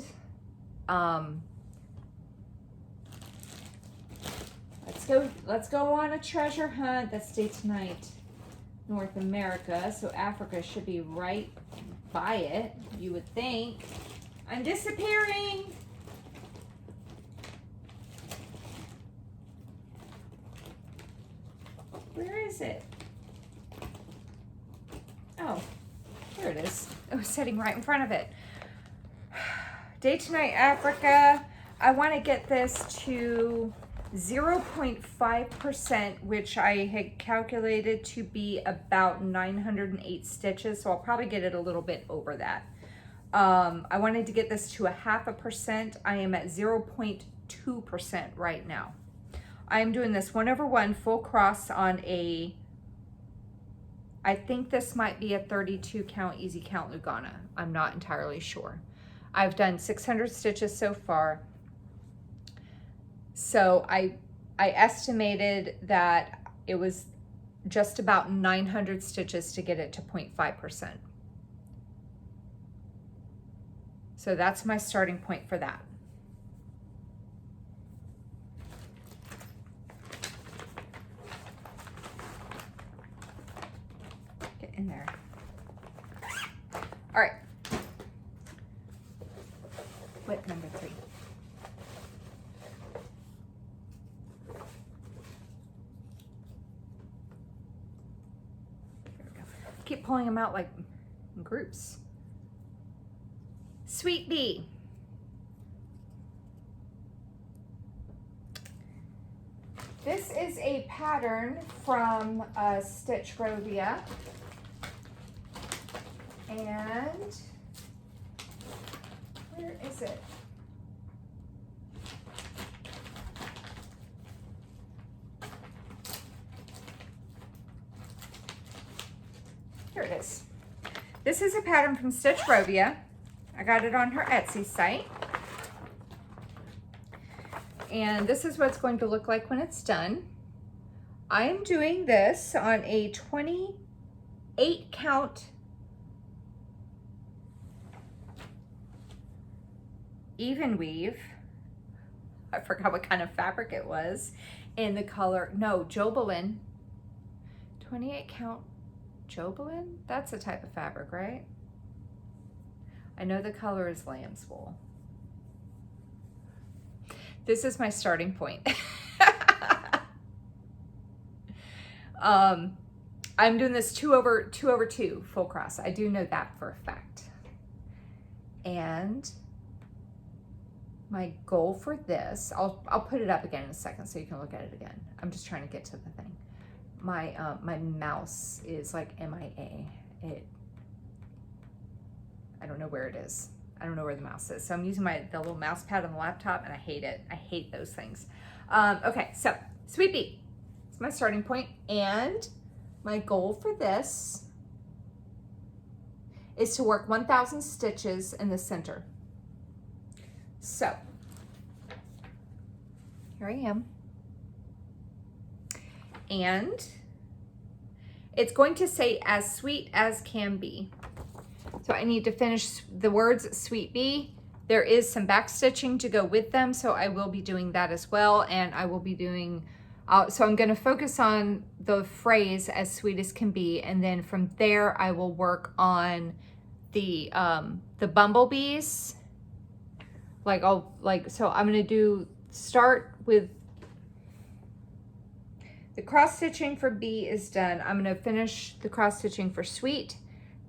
let's go on a treasure hunt. That's Day to Night North America. So Africa should be right by it, you would think. I'm disappearing. Where is it? Oh, here it is. It was sitting right in front of it. Day to Night Africa. I want to get this to 0.5%, which I had calculated to be about 908 stitches. So I'll probably get it a little bit over that. I wanted to get this to 0.5%. I am at 0.2% right now. I am doing this 1/1 full cross on a, I think this might be a 32 count easy count Lugana. I'm not entirely sure. I've done 600 stitches so far. So I estimated that it was just about 900 stitches to get it to 0.5%. So that's my starting point for that. Get in there. All right. Whip number 3. Keep pulling them out like in groups. Sweet Bee. This is a pattern from Stitch Rovia. And where is it? Here it is. This is a pattern from Stitch Rovia. I got it on her Etsy site. And this is what it's going to look like when it's done. I am doing this on a 28 count even weave. I forgot what kind of fabric it was. In the color, no, Jobelin. 28 count Jobelin? That's a type of fabric, right? I know the color is lamb's wool. This is my starting point. I'm doing this 2 over 2 full cross. I do know that for a fact. And my goal for this, I'll put it up again in a second so you can look at it again. I'm just trying to get to the thing. My my mouse is like MIA. I don't know where it is. I don't know where the mouse is. So I'm using the little mouse pad on the laptop, and I hate it. I hate those things. Okay, so Sweet Bee. It's my starting point, and my goal for this is to work 1,000 stitches in the center. So here I am. And it's going to say as sweet as can be. So I need to finish the words Sweet Bee. There is some back stitching to go with them, so I will be doing that as well. And I will be doing, so I'm going to focus on the phrase as sweet as can be, and then from there I will work on the bumblebees. So I'm going to start with the cross stitching for bee is done. I'm going to finish the cross stitching for sweet,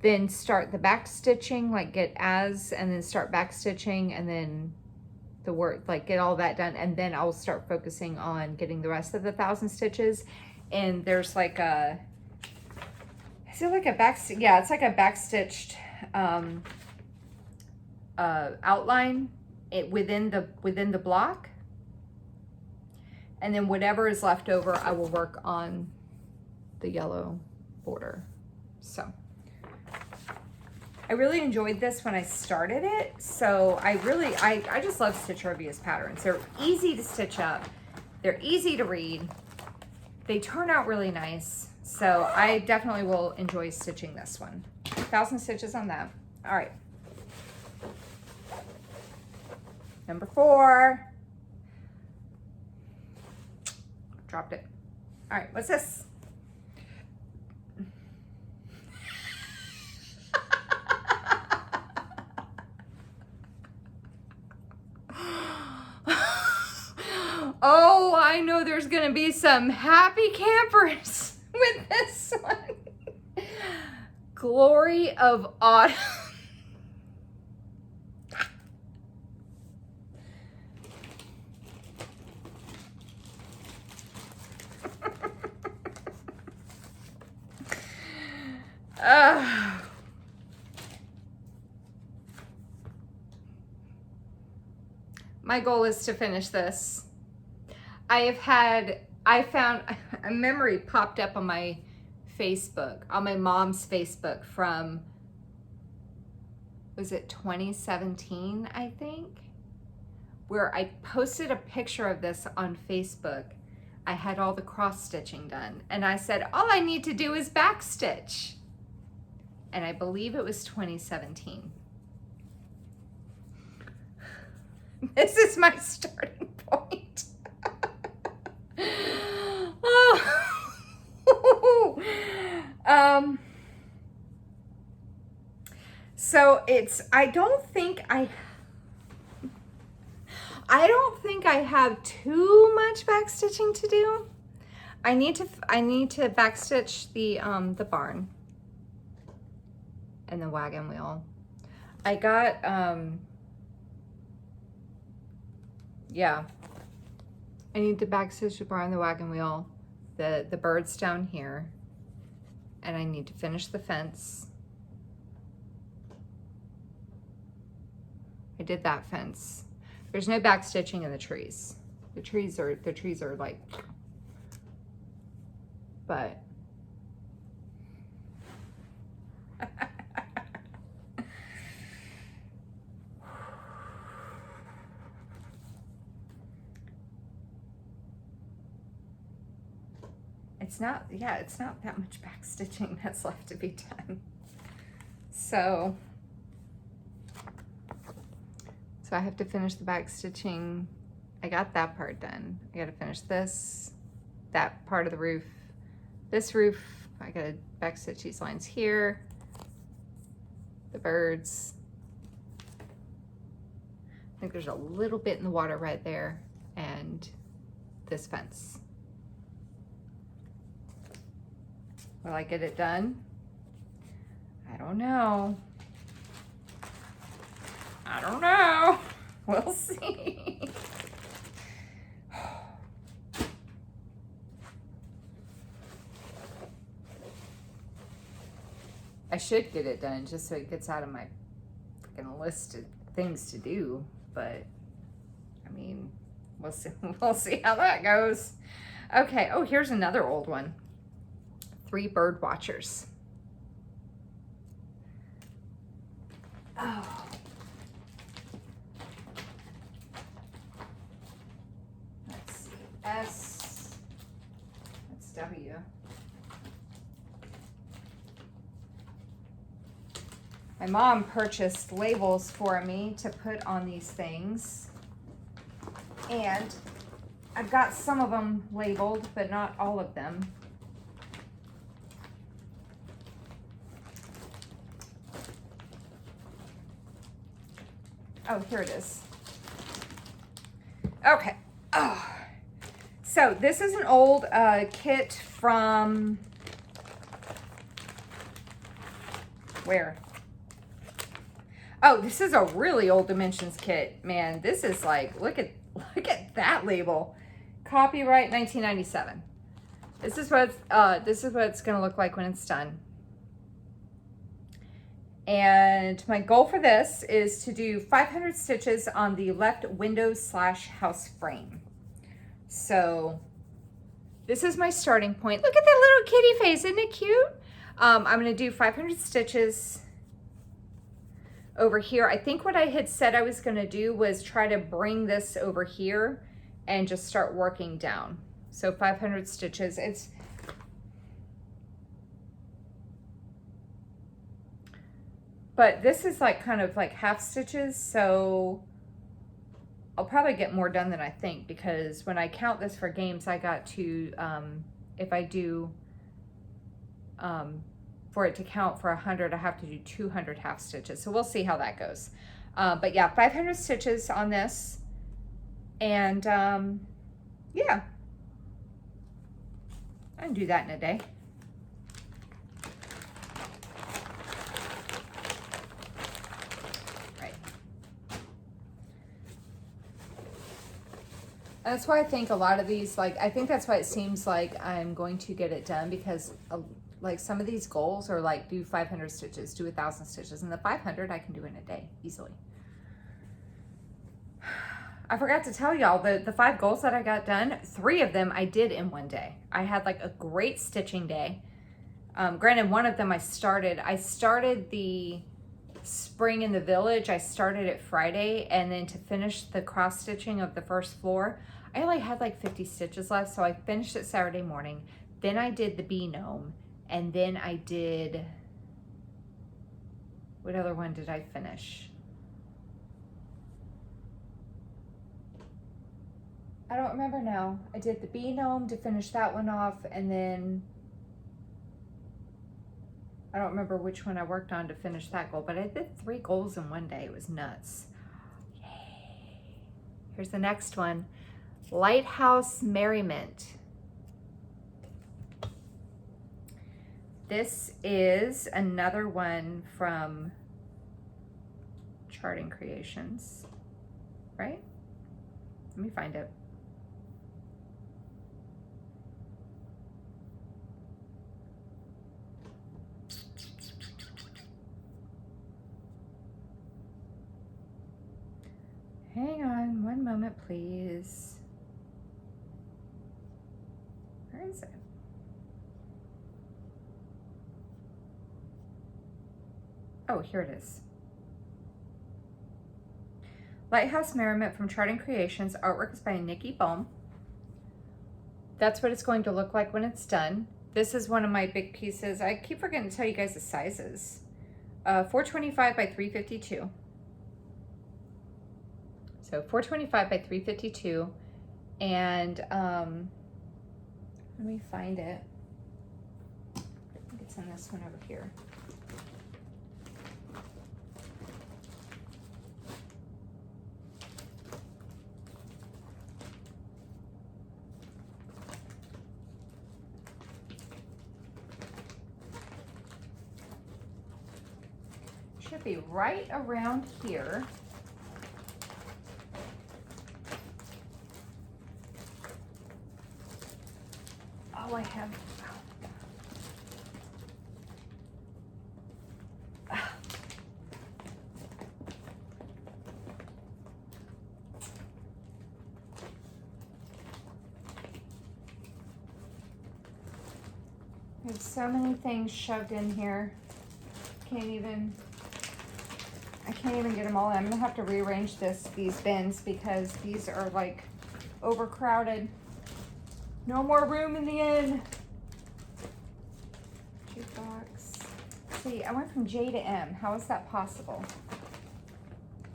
then start the back stitching, like get as, and then start back stitching, and then the work, like get all that done, and then I'll start focusing on getting the rest of the 1,000 stitches. And there's like a, is it like a back, yeah, it's like a back stitched outline within the block. And then whatever is left over, I will work on the yellow border. So I really enjoyed this when I started it. So I just love Stitch Rovia's patterns. They're easy to stitch up. They're easy to read. They turn out really nice. So I definitely will enjoy stitching this one. 1,000 stitches on that. All right. Number 4. Dropped it. All right, what's this? Oh, I know there's gonna be some happy campers with this one. Glory of Autumn. My goal is to finish this. I found a memory popped up on my Facebook, on my mom's Facebook from, was it 2017, I think? Where I posted a picture of this on Facebook. I had all the cross stitching done, and I said, all I need to do is back stitch. And I believe it was 2017. This is my starting point. So it's, I don't think I have too much back stitching to do. I need to back stitch the barn and the wagon wheel. I got yeah, I need to back stitch the barn, the wagon wheel, the birds down here, and I need to finish the fence. I did that fence. There's no back stitching in the trees. The trees are like, but it's not that much back stitching that's left to be done. So So I have to finish the back stitching. I got that part done. I gotta finish this, that part of the roof, this roof. I gotta back stitch these lines here, the birds. I think there's a little bit in the water right there, and this fence. Will I get it done? I don't know. I don't know. We'll see. I should get it done just so it gets out of my freaking list of things to do, but I mean, we'll see. We'll see how that goes. Okay. Oh, here's another old one. 3 bird watchers. Oh. Let's see. S. That's W. My mom purchased labels for me to put on these things, and I've got some of them labeled, but not all of them. Oh, here it is. Okay. Oh. So this is an old kit from where? Oh, this is a really old Dimensions kit. Man, this is like, look at that label. Copyright 1997. This is what it's going to look like when it's done. And my goal for this is to do 500 stitches on the left window / house frame. So this is my starting point. Look at that little kitty face, isn't it cute? I'm gonna do 500 stitches over here. I think what I had said I was gonna do was try to bring this over here and just start working down. So 500 stitches. But this is like kind of like half stitches, so I'll probably get more done than I think, because when I count this for games, I got to, if I do, for it to count for 100, I have to do 200 half stitches. So we'll see how that goes. But yeah, 500 stitches on this. And yeah, I can do that in a day. That's why I think a lot of these, like, I think that's why it seems like I'm going to get it done, because like some of these goals are like do 500 stitches, do 1,000 stitches, and the 500 I can do in a day easily. I forgot to tell y'all the 5 goals that I got done, 3 of them I did in one day. I had like a great stitching day. Granted, one of them I started the spring in the village. I started it Friday, and then to finish the cross stitching of the first floor, I only had like 50 stitches left, so I finished it Saturday morning. Then I did the bee gnome, and then I did, what other one did I finish? I don't remember now. I did the bee gnome to finish that one off, and then I don't remember which one I worked on to finish that goal, but I did 3 goals in one day. It was nuts. Yay. Here's the next one. Lighthouse Merriment. This is another one from Charting Creations, right? Let me find it. Hang on one moment, please. Where is it? Oh, here it is. Lighthouse Merriment from Charting Creations. Artwork is by Nikki Bohm. That's what it's going to look like when it's done. This is one of my big pieces. I keep forgetting to tell you guys the sizes. 425 by 352. So 425 by 352. And let me find it. I think it's in this one over here. Should be right around here. Oh, I have. There's so many things shoved in here. I can't even get them all in. I'm gonna have to rearrange these bins because these are like overcrowded. No more room in the inn. Jukebox. See, I went from J to M. How is that possible?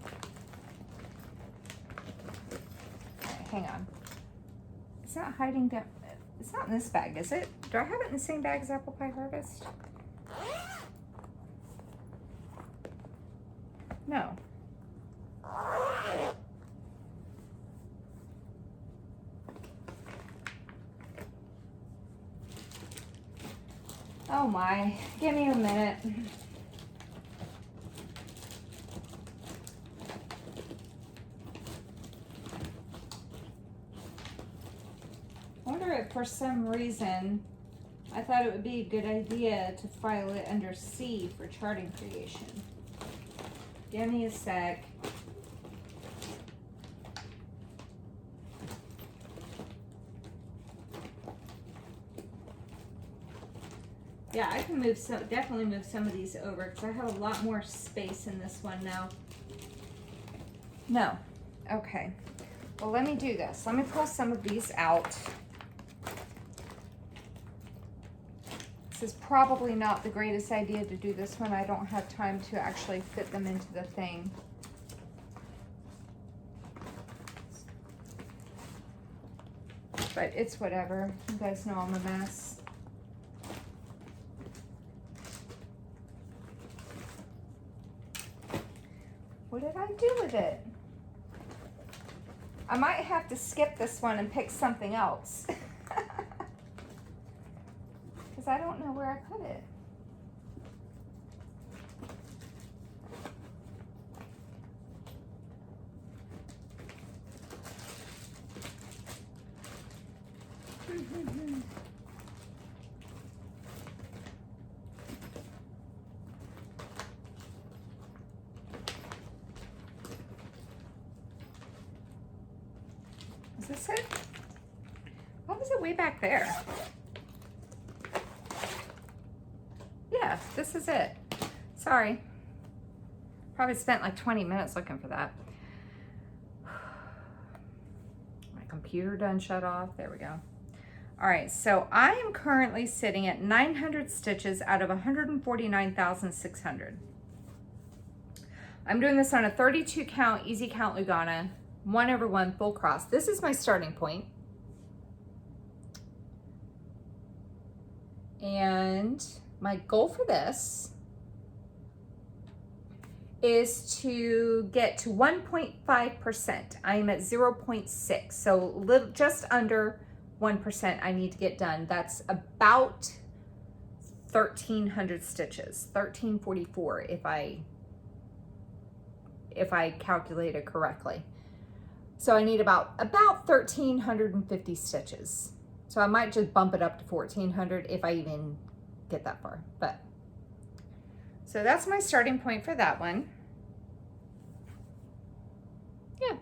All right, hang on. It's not hiding down. It's not in this bag, is it? Do I have it in the same bag as Apple Pie Harvest? No. Oh my, give me a minute. I wonder if for some reason I thought it would be a good idea to file it under C for charting creation. Give me a sec. Yeah, I can definitely move some of these over because I have a lot more space in this one now. No. Okay. Well, let me do this. Let me pull some of these out. This is probably not the greatest idea to do this when I don't have time to actually fit them into the thing. But it's whatever. You guys know I'm a mess. What did I do with it? I might have to skip this one and pick something else. Because I don't know where I put it. Is this it? What was it way back there? Yeah, this is it. Sorry. Probably spent like 20 minutes looking for that. My computer done shut off. There we go. All right, so I am currently sitting at 900 stitches out of 149,600. I'm doing this on a 32 count, easy count Lugana, 1/1 full cross. This is my starting point. And my goal for this is to get to 1.5%. I am at 0.6, so just under 1% I need to get done. That's about 1,300 stitches, 1,344 if I calculate it correctly. So I need about 1,350 stitches. So I might just bump it up to 1,400 if I even get that far. But so that's my starting point for that one. Yeah.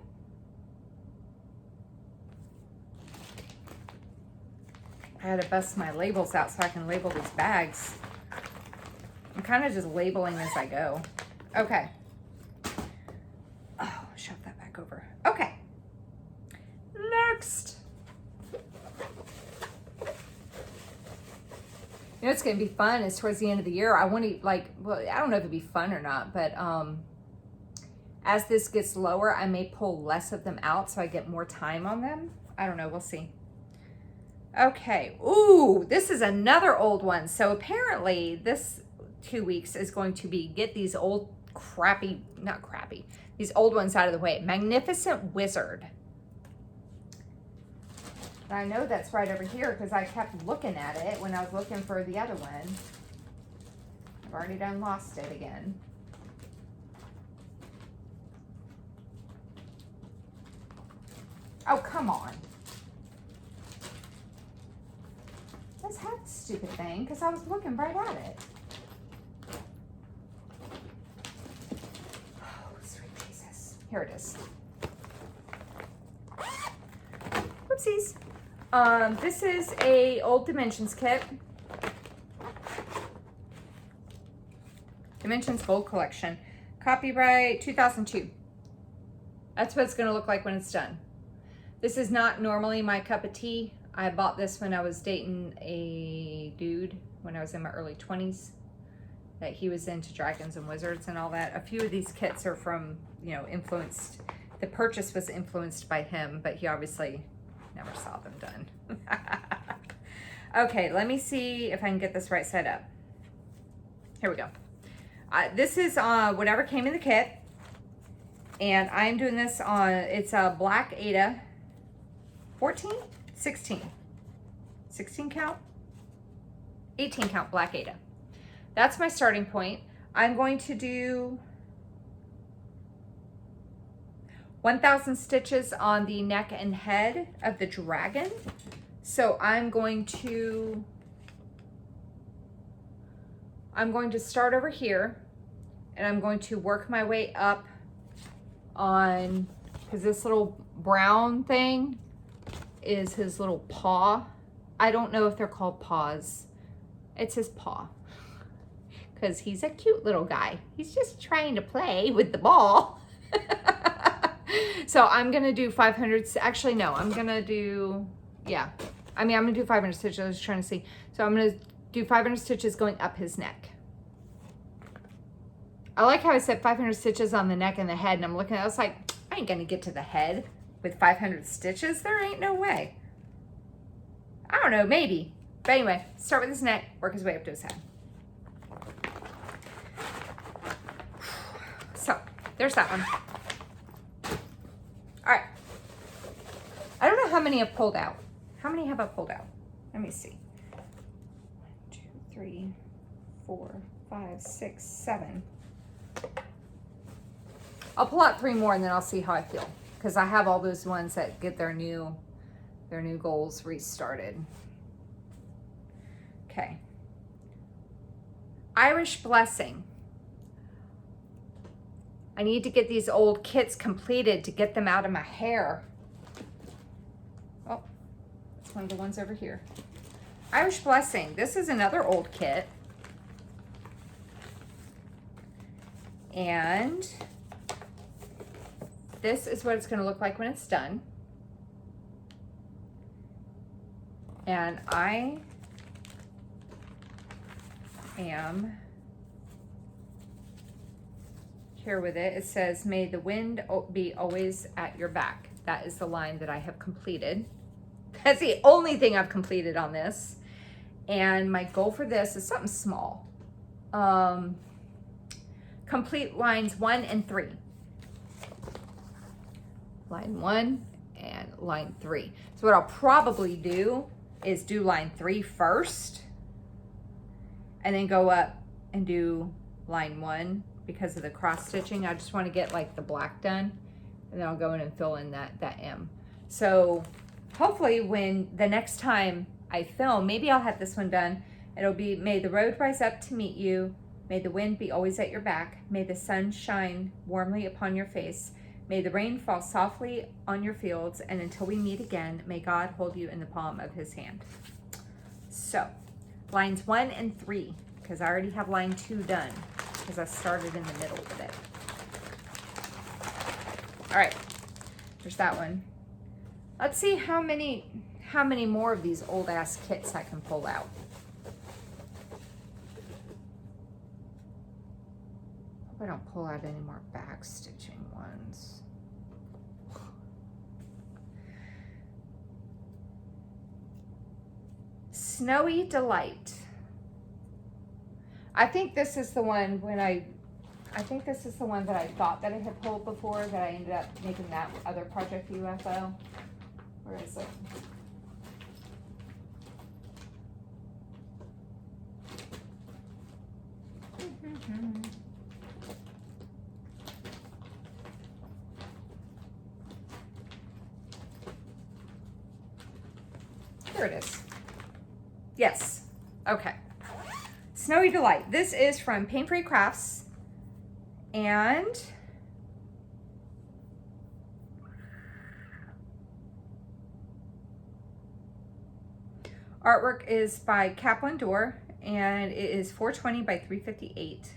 I had to bust my labels out so I can label these bags. I'm kind of just labeling as I go. Okay. Oh, shove that back over. Okay. Next. You know, it's going to be fun is towards the end of the year. I want to well, I don't know if it'd be fun or not, but As this gets lower, I may pull less of them out so I get more time on them. I don't know, we'll see. Okay, ooh, this is another old one. So apparently this 2 weeks is going to be get these old these old ones out of the way. Magnificent Wizard. And I know that's right over here because I kept looking at it when I was looking for the other one. I've already done lost it again. Oh, come on. Let's have the stupid thing because I was looking right at it. Oh, sweet Jesus. Here it is. Whoopsies. This is a old Dimensions kit. Dimensions Gold Collection. Copyright 2002. That's what it's going to look like when it's done. This is not normally my cup of tea. I bought this when I was dating a dude when I was in my early 20s. That he was into dragons and wizards and all that. A few of these kits are from, you know, influenced. The purchase was influenced by him, but he obviously never saw them done. Okay, let me see if I can get this right side up. Here we go. This is whatever came in the kit. And I'm doing this on, it's a Black Ada. 14? 16. 16 count? 18 count Black Ada. That's my starting point. I'm going to do 1,000 stitches on the neck and head of the dragon. So I'm going to start over here and I'm going to work my way up on, because this little brown thing is his little paw. I don't know if they're called paws. It's his paw. Because he's a cute little guy. He's just trying to play with the ball. So I'm going to do 500. Actually, no, I'm going to do, yeah. I mean, I'm going to do 500 stitches. I was trying to see. So I'm going to do 500 stitches going up his neck. I like how I said 500 stitches on the neck and the head. And I'm looking at it. I was like, I ain't going to get to the head with 500 stitches. There ain't no way. I don't know, maybe. But anyway, start with his neck, work his way up to his head. So, there's that one. All right. I don't know how many I've pulled out. How many have I pulled out? Let me see. 1, 2, 3, 4, 5, 6, 7. I'll pull out 3 more and then I'll see how I feel. Because I have all those ones that get their new goals restarted. Okay. Irish Blessing. I need to get these old kits completed to get them out of my hair. Oh, that's one of the ones over here. Irish Blessing. This is another old kit. And this is what it's going to look like when it's done. And I am here with it. It says, may the wind be always at your back. That is the line that I have completed. That's the only thing I've completed on this. And my goal for this is something small. Complete lines 1 and 3. Line 1 and line 3. So what I'll probably do is do line 3 first and then go up and do line 1 because of the cross stitching. I just want to get like the black done and then I'll go in and fill in that M. So hopefully when the next time I film, maybe I'll have this one done. It'll be, may the road rise up to meet you. May the wind be always at your back. May the sun shine warmly upon your face. May the rain fall softly on your fields. And until we meet again, may God hold you in the palm of his hand. So lines 1 and 3, because I already have line 2 done because I started in the middle with it. All right, there's that one. Let's see how many more of these old ass kits I can pull out. Hope I don't pull out any more back stitching ones. ones. Snowy Delight. I think this is the one I think this is the one that I thought that I had pulled before, that I ended up making that other project UFO. Where is it? Here it is. Yes. Okay. Snowy Delight. This is from Paint Free Crafts. And artwork is by Kaplan Door, and it is 420 by 358.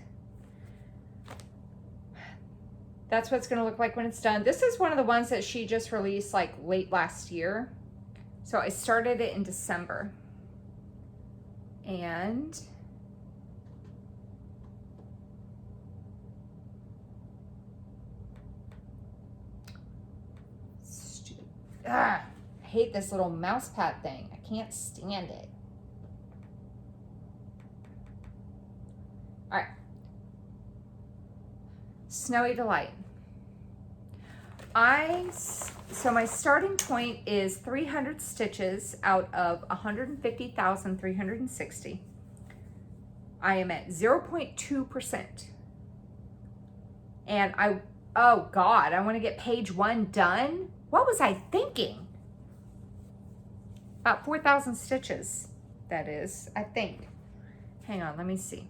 That's what it's going to look like when it's done. This is one of the ones that she just released like late last year. So I started it in December. And I hate this little mouse pad thing. I can't stand it. All right. Snowy Delight. So my starting point is 300 stitches out of 150,360. I am at 0.2%. And oh God, I want to get page 1 done. What was I thinking? About 4,000 stitches, that is, I think. Hang on, let me see.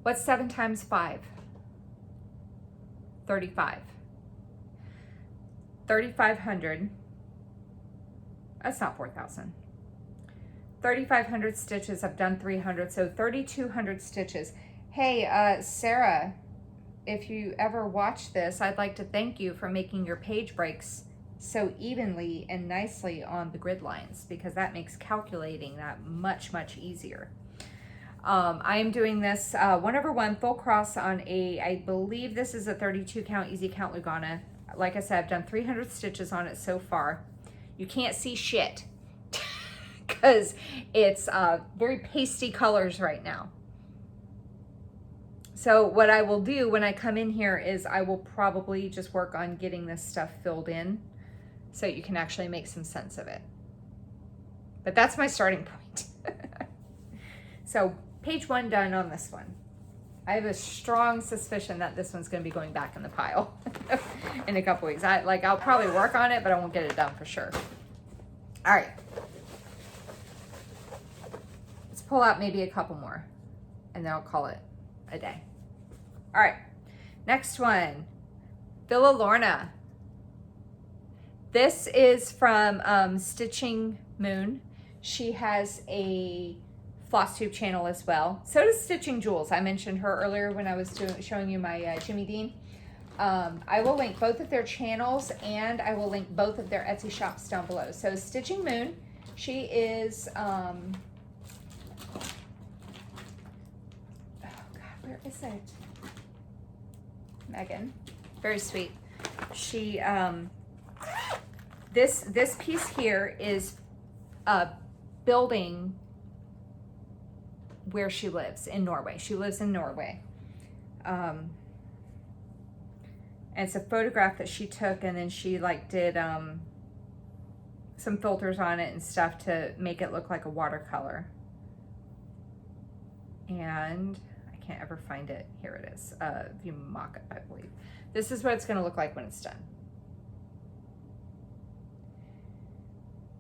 What's 7 times 5? 35. 3,500. That's not 4,000. 3,500 stitches. I've done 300, so 3,200 stitches. Hey, Sarah, if you ever watch this, I'd like to thank you for making your page breaks so evenly and nicely on the grid lines, because that makes calculating that much, much easier. I am doing this 1/1 full cross on I believe this is a 32 count easy count Lugana. Like I said, I've done 300 stitches on it so far. You can't see shit because it's very pasty colors right now. So what I will do when I come in here is I will probably just work on getting this stuff filled in so you can actually make some sense of it. But that's my starting point. So page 1 done on this one. I have a strong suspicion that this one's going to be going back in the pile in a couple weeks. I'll probably work on it, but I won't get it done for sure. All right. Let's pull out maybe a couple more, and then I'll call it a day. All right. Next one, Villa Lorna. This is from Stitching Moon. She has a Flosstube channel as well. So does Stitching Jules. I mentioned her earlier when I was showing you my Jimmy Dean. I will link both of their channels, and I will link both of their Etsy shops down below. So Stitching Moon, she is, oh God, where is it? Megan, very sweet. She, this piece here is building where she lives in Norway. She lives in Norway. And it's a photograph that she took, and then she did some filters on it and stuff to make it look like a watercolor. And I can't ever find it. Here it is. View mock it, I believe. This is what it's going to look like when it's done.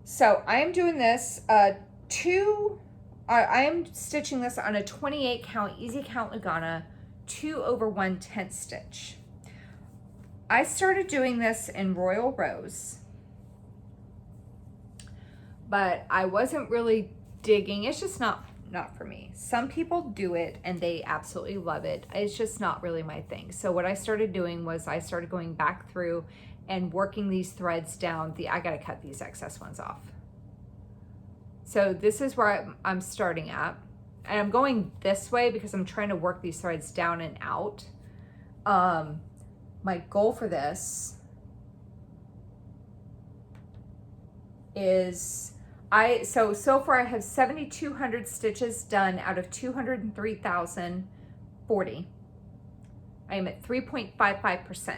So I am doing this I am stitching this on a 28 count easy count Lugana 2/110 stitch. I started doing this in Royal Rose, but I wasn't really digging. It's just not for me. Some people do it and they absolutely love it. It's just not really my thing. So what I started doing was I started going back through and working these threads down. I gotta cut these excess ones off. So this is where I'm starting at. And I'm going this way because I'm trying to work these threads down and out. My goal for this is, so far I have 7,200 stitches done out of 203,040. I am at 3.55%.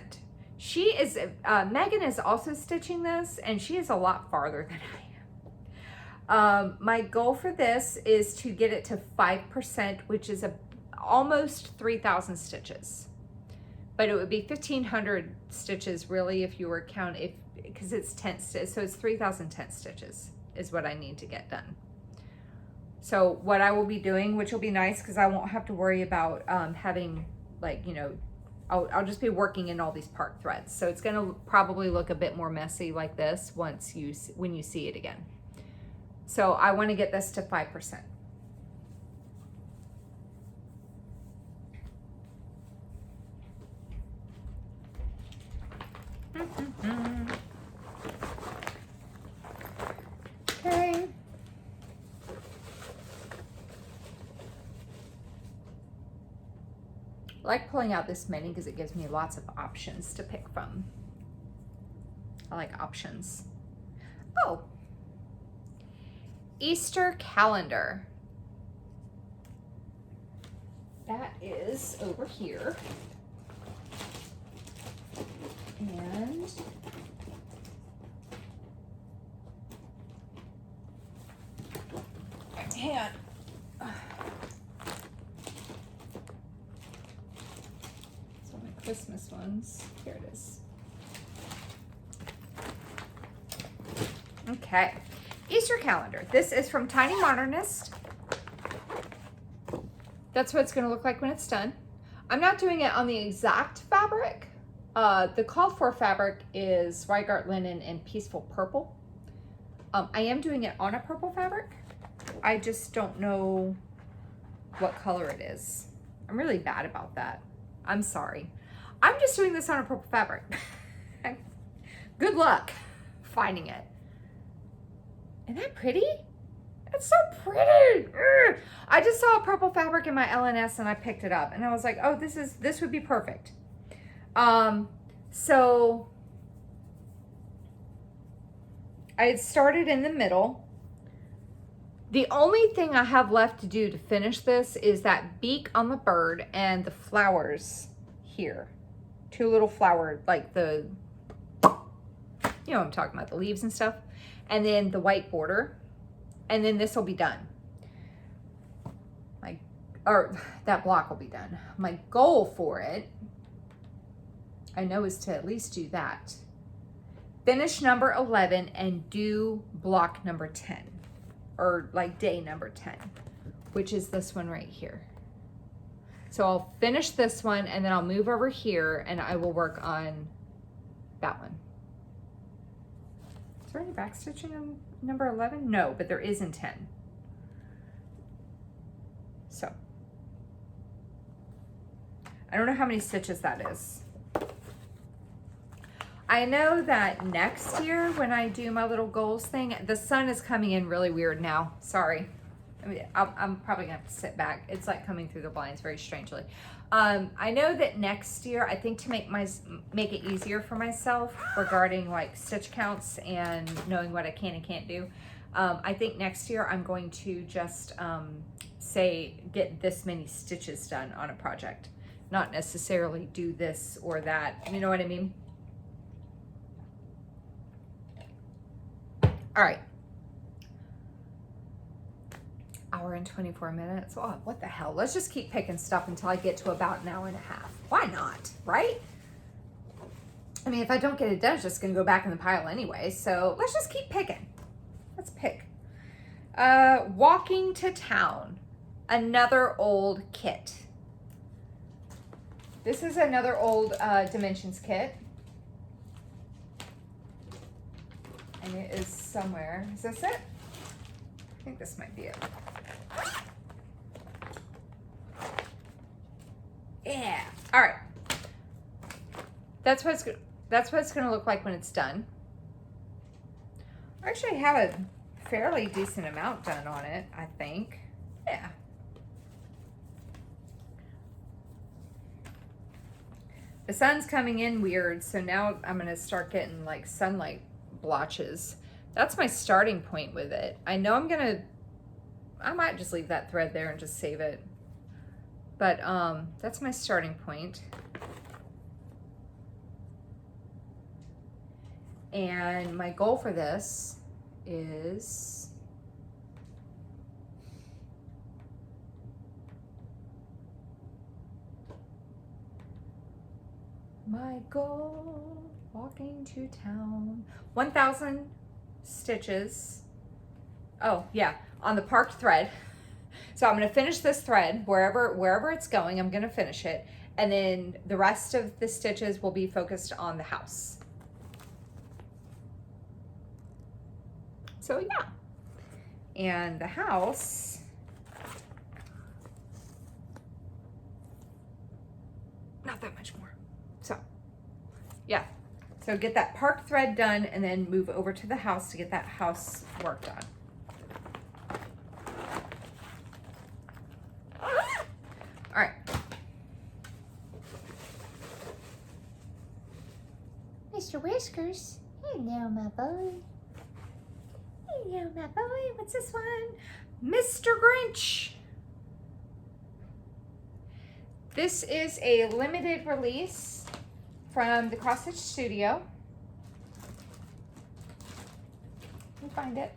She is, Megan is also stitching this, and she is a lot farther than I am. My goal for this is to get it to 5%, which is almost 3,000 stitches. But it would be 1,500 stitches really if you were because it's 10 stitches, so it's 3,010 stitches is what I need to get done. So what I will be doing, which will be nice because I won't have to worry about having, like, you know, I'll just be working in all these part threads. So it's gonna probably look a bit more messy like this when you see it again. So I want to get this to 5%. Okay. I like pulling out this many because it gives me lots of options to pick from. I like options. Oh, Easter calendar. That is over here. And hang on. So my Christmas ones. Here it is. Okay. Easter calendar. This is from Tiny Modernist. That's what it's going to look like when it's done. I'm not doing it on the exact fabric. The called for fabric is Reigart linen and Peaceful Purple. I am doing it on a purple fabric. I just don't know what color it is. I'm really bad about that. I'm sorry. I'm just doing this on a purple fabric. Good luck finding it. Isn't that pretty? It's so pretty. Ugh. I just saw a purple fabric in my LNS and I picked it up and I was like, oh, this would be perfect. So I had started in the middle. The only thing I have left to do to finish this is that beak on the bird and the flowers here. Two little flower, like the, you know what I'm talking about, the leaves and stuff. And then the white border. And then this will be done. Or that block will be done. My goal for it, I know, is to at least do that. Finish number 11 and do block number 10. Or like day number 10, which is this one right here. So I'll finish this one and then I'll move over here and I will work on that one. Is there any back stitching on number 11? No, but there is in 10. So I don't know how many stitches that is. I know that next year when I do my little goals thing, the sun is coming in really weird now. Sorry. I mean, I'm probably gonna have to sit back. It's like coming through the blinds very strangely. I know that next year, I think to make it easier for myself regarding like stitch counts and knowing what I can and can't do, I think next year I'm going to just say get this many stitches done on a project, not necessarily do this or that. You know what I mean? All right. Hour and 24 minutes. Oh, what the hell? Let's just keep picking stuff until I get to about an hour and a half. Why not, right? I mean, if I don't get it done, it's just gonna go back in the pile anyway. So let's just keep picking. Let's pick. Walking to Town. Another old kit. This is another old Dimensions kit. And it is somewhere. Is this it? I think this might be it. Yeah. All right. That's what it's good. that's what it's going to look like when it's done. I actually have a fairly decent amount done on it, I think. Yeah. The sun's coming in weird, so now I'm going to start getting like sunlight blotches. That's my starting point with it. I know I might just leave that thread there and just save it. But that's my starting point. And my goal for this is my goal, walking to town, 1,000 stitches. Oh yeah, on the parked thread. So I'm going to finish this thread wherever it's going. I'm going to finish it, and then the rest of the stitches will be focused on the house. So yeah, and the house, not that much more. So yeah, so get that park thread done and then move over to the house to get that house work done. All right. Mr. Whiskers, hello my boy. Hello, my boy. What's this one? Mr. Grinch. This is a limited release from the Cross Stitch Studio. Let me find it.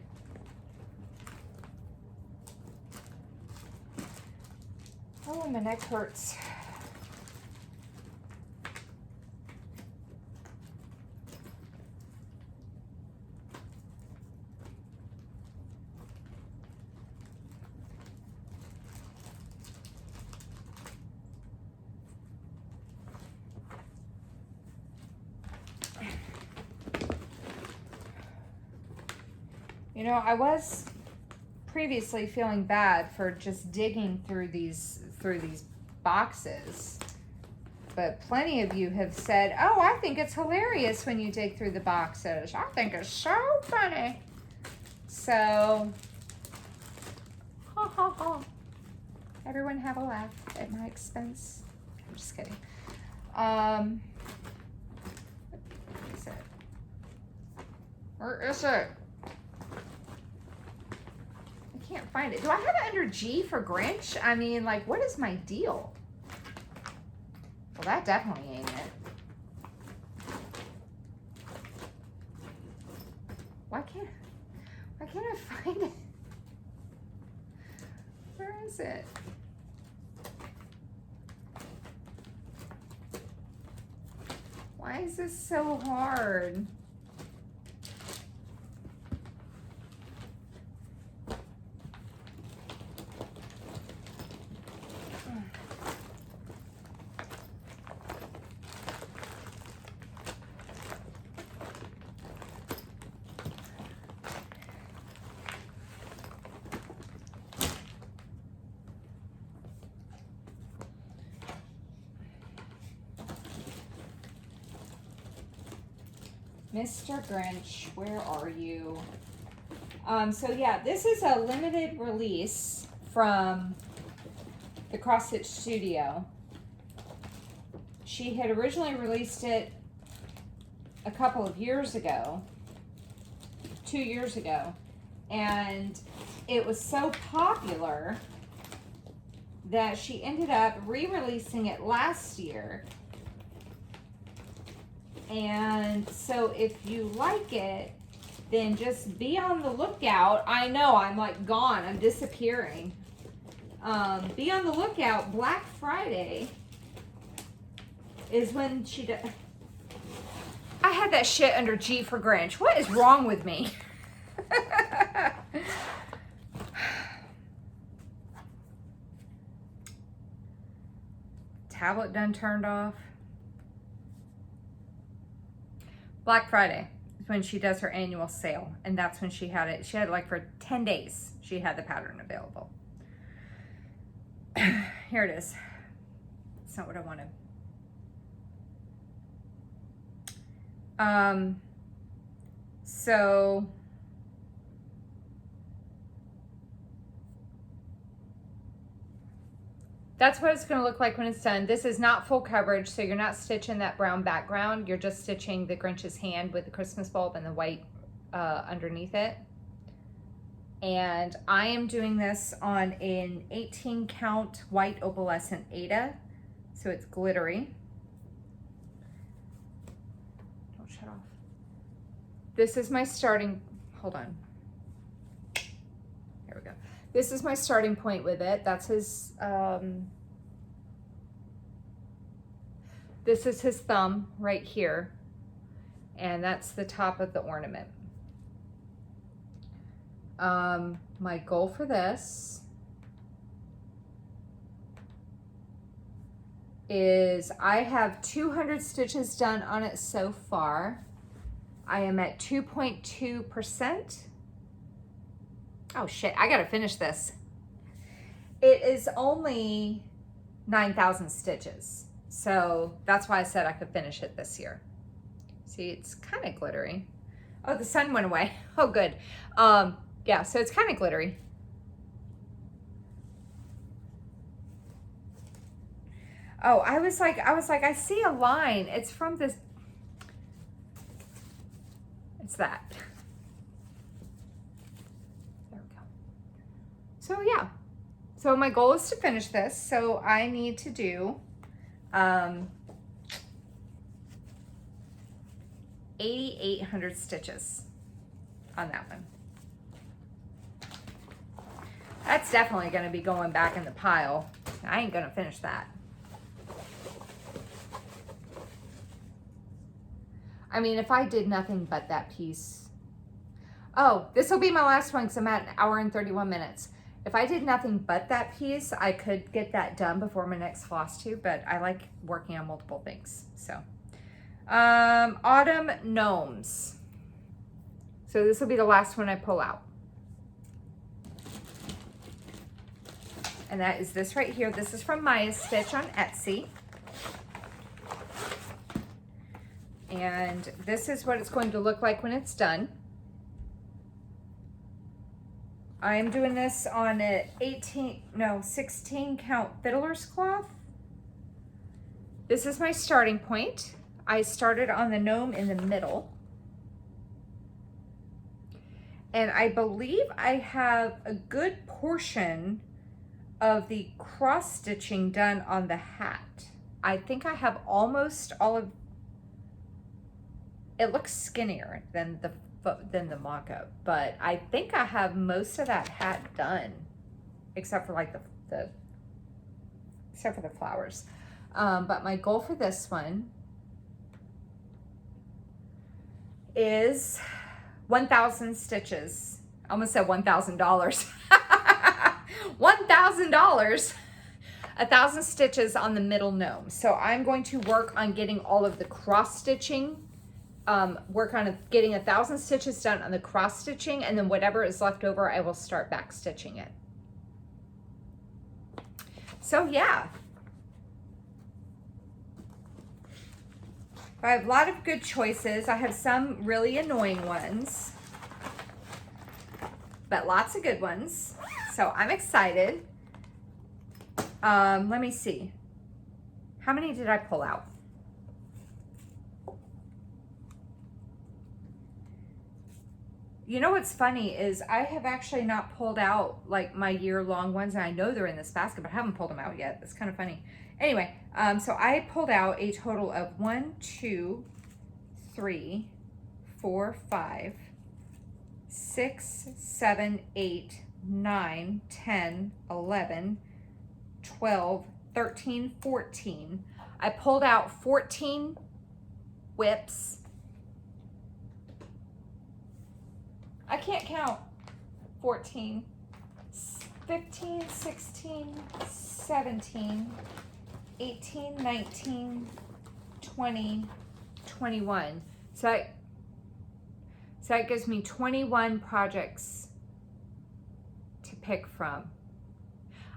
Oh, my neck hurts. You know, I was previously feeling bad for just digging through these boxes, but plenty of you have said, "Oh, I think it's hilarious when you dig through the boxes. I think it's so funny." So, ha ha ha! Everyone have a laugh at my expense. I'm just kidding. Where is it? Where is it? Can't find it. Do I have it under G for Grinch? I mean, like, what is my deal? Well, that definitely ain't it. Why can't I find it? Where is it? Why is this so hard? Mr. Grinch, where are you? So yeah, this is a limited release from the Cross Stitch Studio. She had originally released it a couple of years ago, 2 years ago, and it was so popular that she ended up re-releasing it last year. And so if you like it, then just be on the lookout. I know, I'm like gone, I'm disappearing. Be on the lookout. Black Friday is when she does. I had that shit under G for Grinch. What is wrong with me? Tablet done turned off. Black Friday is when she does her annual sale, and that's when she had it. She had it like for 10 days. She had the pattern available. Here it is. It's not what I wanted. So that's what it's going to look like when it's done. This is not full coverage, so you're not stitching that brown background. You're just stitching the Grinch's hand with the Christmas bulb and the white underneath it. And I am doing this on an 18 count white opalescent Aida, so it's glittery. Don't shut off. This is my starting, hold on. Here we go. This is my starting point with it. That's his, this is his thumb right here. And that's the top of the ornament. My goal for this is I have 200 stitches done on it so far. I am at 2.2%. Oh shit, I gotta finish this. It is only 9,000 stitches. So that's why I said I could finish it this year. See, it's kind of glittery. Oh, the sun went away. Oh, good. Yeah, so it's kind of glittery. Oh, I was like, I see a line. It's from this. It's that. There we go. So yeah. So my goal is to finish this. So I need to do 8,800 stitches on that one. That's definitely going to be going back in the pile. I ain't going to finish that. I mean, if I did nothing but that piece. Oh, this will be my last one because I'm at 1 hour and 31 minutes. If I did nothing but that piece, I could get that done before my next Flosstube, but I like working on multiple things. So, autumn gnomes. So this will be the last one I pull out. And that is this right here. This is from Maya Stitch on Etsy. And this is what it's going to look like when it's done. I am doing this on a 16 count fiddler's cloth. This is my starting point. I started on the gnome in the middle. And I believe I have a good portion of the cross stitching done on the hat. I think I have almost all of, it looks skinnier than the mock-up, but I think I have most of that hat done, except for like except for the flowers. But my goal for this one is 1,000 stitches. I almost said $1,000. $1,000, 1,000 stitches on the middle gnome. So I'm going to work on getting all of the cross stitching, work on getting 1,000 stitches done on the cross stitching, and then whatever is left over, I will start back stitching it. So yeah. I have a lot of good choices. I have some really annoying ones, but lots of good ones. So I'm excited. Let me see. How many did I pull out? You know what's funny is I have actually not pulled out like my year-long ones, and I know they're in this basket, but I haven't pulled them out yet. It's kind of funny. Anyway, so I pulled out a total of 1, 2, 3, 4, 5, 6, 7, 8, 9, 10, 11, 12, 13, 14. I pulled out 14 whips. I can't count. 14, 15, 16, 17, 18, 19, 20, 21. So that gives me 21 projects to pick from.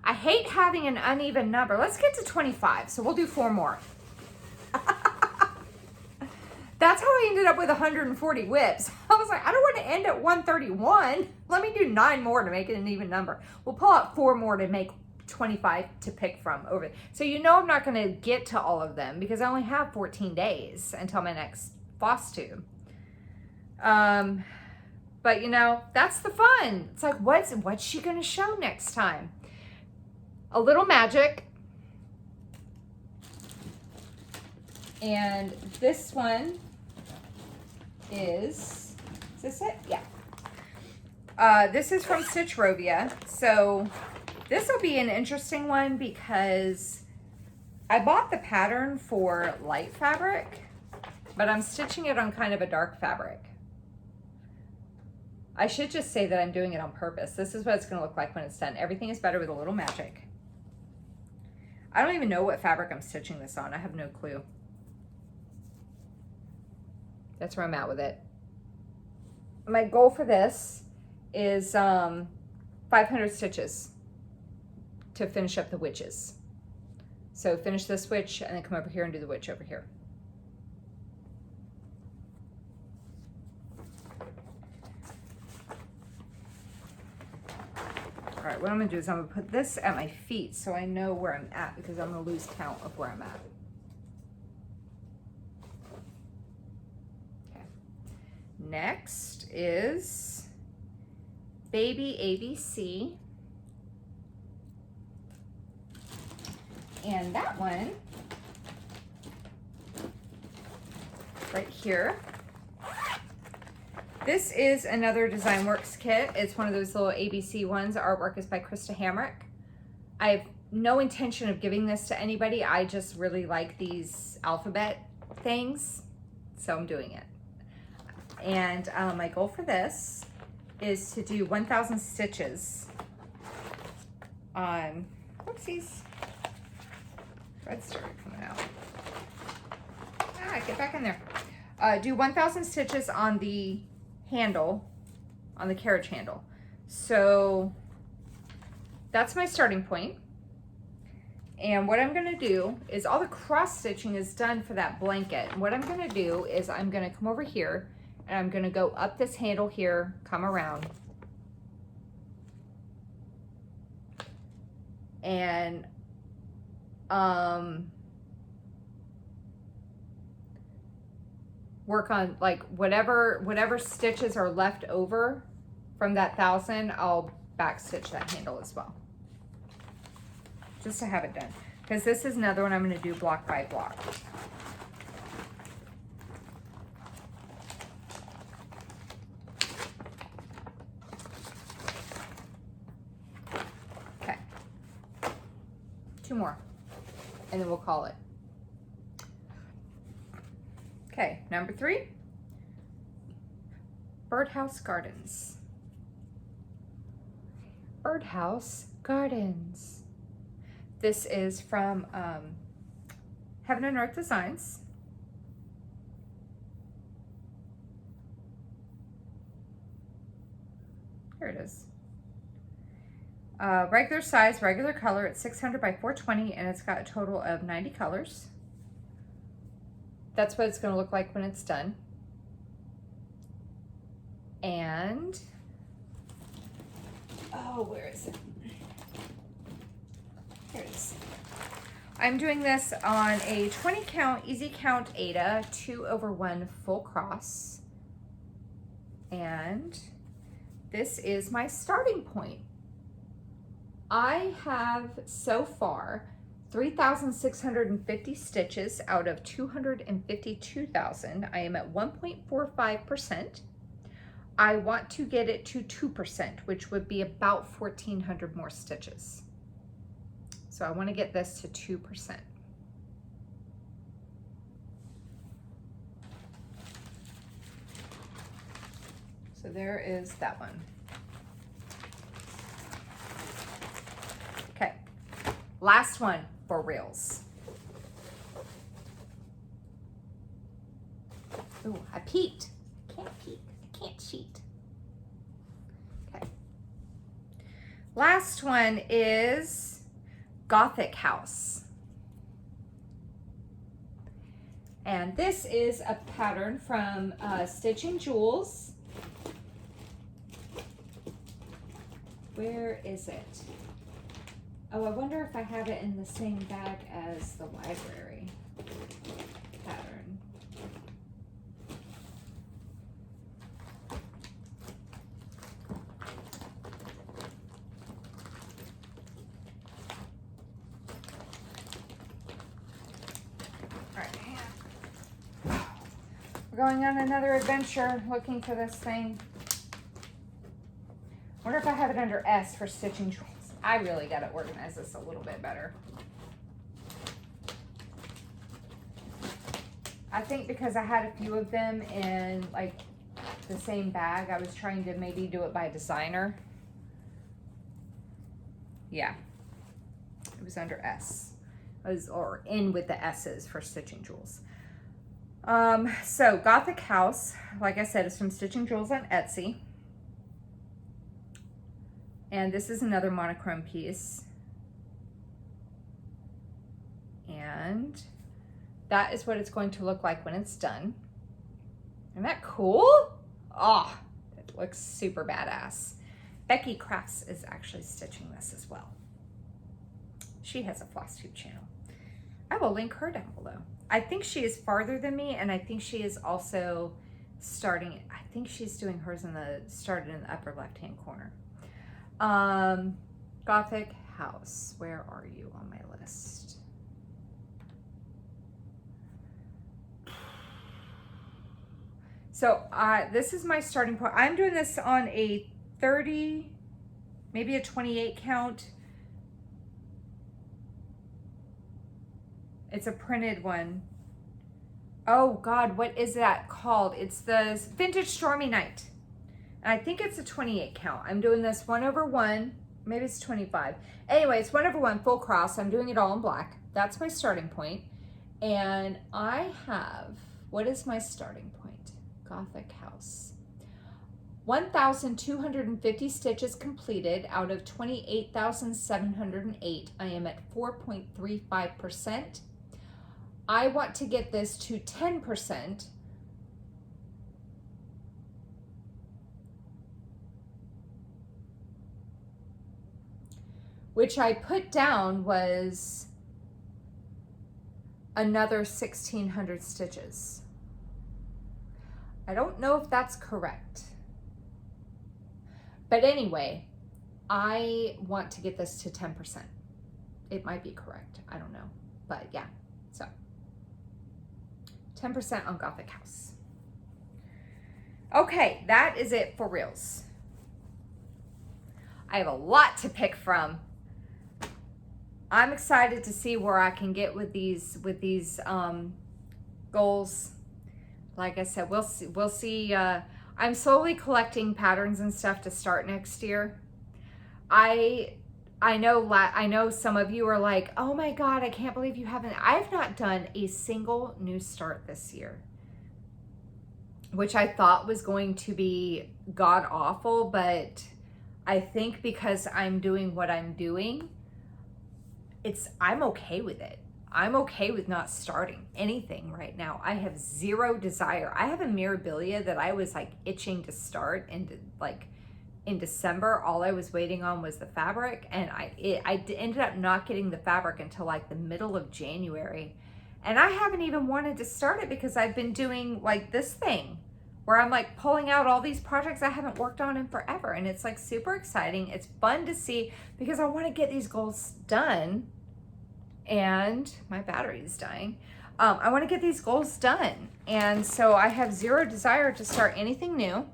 I hate having an uneven number. Let's get to 25. So we'll do 4 more. That's how I ended up with 140 whips. I was like, I don't want to end at 131. Let me do 9 more to make it an even number. We'll pull out 4 more to make 25 to pick from over. So you know I'm not going to get to all of them because I only have 14 days until my next Flosstube. But you know, that's the fun. It's like, what's she going to show next time? A little magic. And this one is this it? Yeah. This is from Stitchrovia. So this will be an interesting one because I bought the pattern for light fabric, but I'm stitching it on kind of a dark fabric. I should just say that I'm doing it on purpose. This is what it's going to look like when it's done. Everything is better with a little magic. I don't even know what fabric I'm stitching this on. I have no clue. That's where I'm at with it. My goal for this is 500 stitches to finish up the witches. So finish this witch and then come over here and do the witch over here. All right, what I'm gonna do is I'm gonna put this at my feet so I know where I'm at because I'm gonna lose count of where I'm at. Okay. Next is Baby ABC. And that one right here. This is another Design Works kit. It's one of those little ABC ones. The artwork is by Krista Hamrick. I have no intention of giving this to anybody. I just really like these alphabet things, so I'm doing it. And my goal for this is to do 1,000 stitches on, whoopsies, red started coming out. Ah, get back in there. Do 1,000 stitches on the handle, on the carriage handle. So that's my starting point. And what I'm gonna do is all the cross stitching is done for that blanket. And what I'm gonna do is I'm gonna come over here and I'm gonna go up this handle here, come around. And work on like whatever stitches are left over from that 1,000, I'll back stitch that handle as well, just to have it done, because this is another one I'm going to do block by block. Okay, 2 more and then we'll call it. Okay, number 3, Birdhouse Gardens. Birdhouse Gardens. This is from Heaven and Earth Designs. Here it is. Regular size, regular color. It's 600 by 420 and it's got a total of 90 colors. That's what it's going to look like when it's done. And, oh, where is it? Here it is. I'm doing this on a 20 count, easy count Aida, 2/1 full cross. And this is my starting point. I have so far 3,650 stitches out of 252,000. I am at 1.45%. I want to get it to 2%, which would be about 1,400 more stitches. So I want to get this to 2%. So there is that one. Okay, last one. For reels. Ooh, I peeked. I can't peek. I can't cheat. Okay. Last one is Gothic House. And this is a pattern from Stitching Jewels. Where is it? Oh, I wonder if I have it in the same bag as the library pattern. We're going on another adventure looking for this thing. Wonder if I have it under S for Stitching Jewels. I really got to organize this a little bit better. I think because I had a few of them in like the same bag, I was trying to maybe do it by designer. Yeah, it was under S. Or in with the S's for Stitching Jewels. So Gothic House, like I said, is from Stitching Jewels on Etsy. And this is another monochrome piece. And that is what it's going to look like when it's done. Isn't that cool? Oh, it looks super badass. Becky Crafts is actually stitching this as well. She has a Flosstube channel. I will link her down below. I think she is farther than me, and I think she is also starting, I think she's doing hers started in the upper left-hand corner. Gothic House, where are you on my list? So this is my starting point. I'm doing this on a 30, maybe a 28 count. It's a printed one. Oh God, what is that called? It's the Vintage Stormy Night. And I think it's a 28 count. I'm doing this 1/1, maybe it's 25. Anyway, it's 1/1 full cross. I'm doing it all in black. That's my starting point. And I have, what is my starting point? Gothic House. 1,250 stitches completed out of 28,708. I am at 4.35%. I want to get this to 10%. Which I put down was another 1,600 stitches. I don't know if that's correct. But anyway, I want to get this to 10%. It might be correct. I don't know. But yeah, so 10% on Gothic House. Okay, that is it for reels. I have a lot to pick from. I'm excited to see where I can get with these goals. Like I said, we'll see. I'm slowly collecting patterns and stuff to start next year. I know some of you are like, oh my God, I can't believe you haven't. I've not done a single new start this year, which I thought was going to be god awful, but I think because I'm doing what I'm doing, I'm okay with it. I'm okay with not starting anything right now. I have zero desire. I have a Mirabilia that I was like itching to start, and like in December, all I was waiting on was the fabric, and I ended up not getting the fabric until like the middle of January. And I haven't even wanted to start it because I've been doing like this thing where I'm like pulling out all these projects I haven't worked on in forever. And it's like super exciting. It's fun to see because I want to get these goals done. And my battery is dying. I want to get these goals done. And so I have zero desire to start anything new,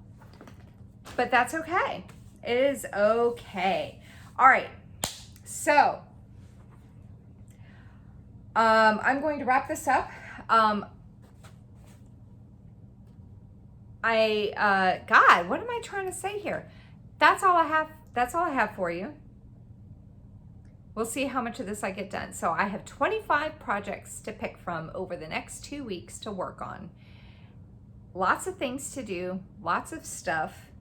but that's okay. It is okay. All right. So I'm going to wrap this up. God, what am I trying to say here? That's all I have. That's all I have for you. We'll see how much of this I get done. So I have 25 projects to pick from over the next 2 weeks to work on. Lots of things to do, lots of stuff.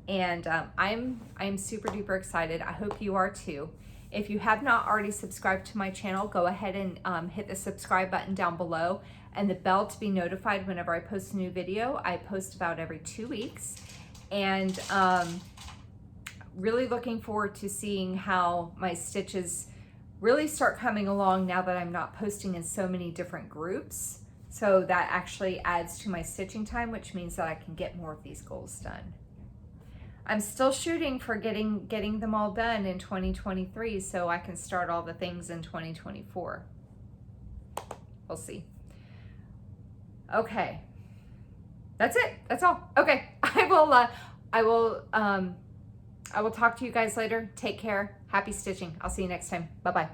And I'm super duper excited. I hope you are too. If you have not already subscribed to my channel, go ahead and hit the subscribe button down below and the bell to be notified whenever I post a new video. I post about every 2 weeks, and really looking forward to seeing how my stitches really start coming along now that I'm not posting in so many different groups. So that actually adds to my stitching time, which means that I can get more of these goals done. I'm still shooting for getting them all done in 2023 so I can start all the things in 2024. We'll see. Okay. That's it. That's all. Okay. I will talk to you guys later. Take care. Happy stitching. I'll see you next time. Bye-bye.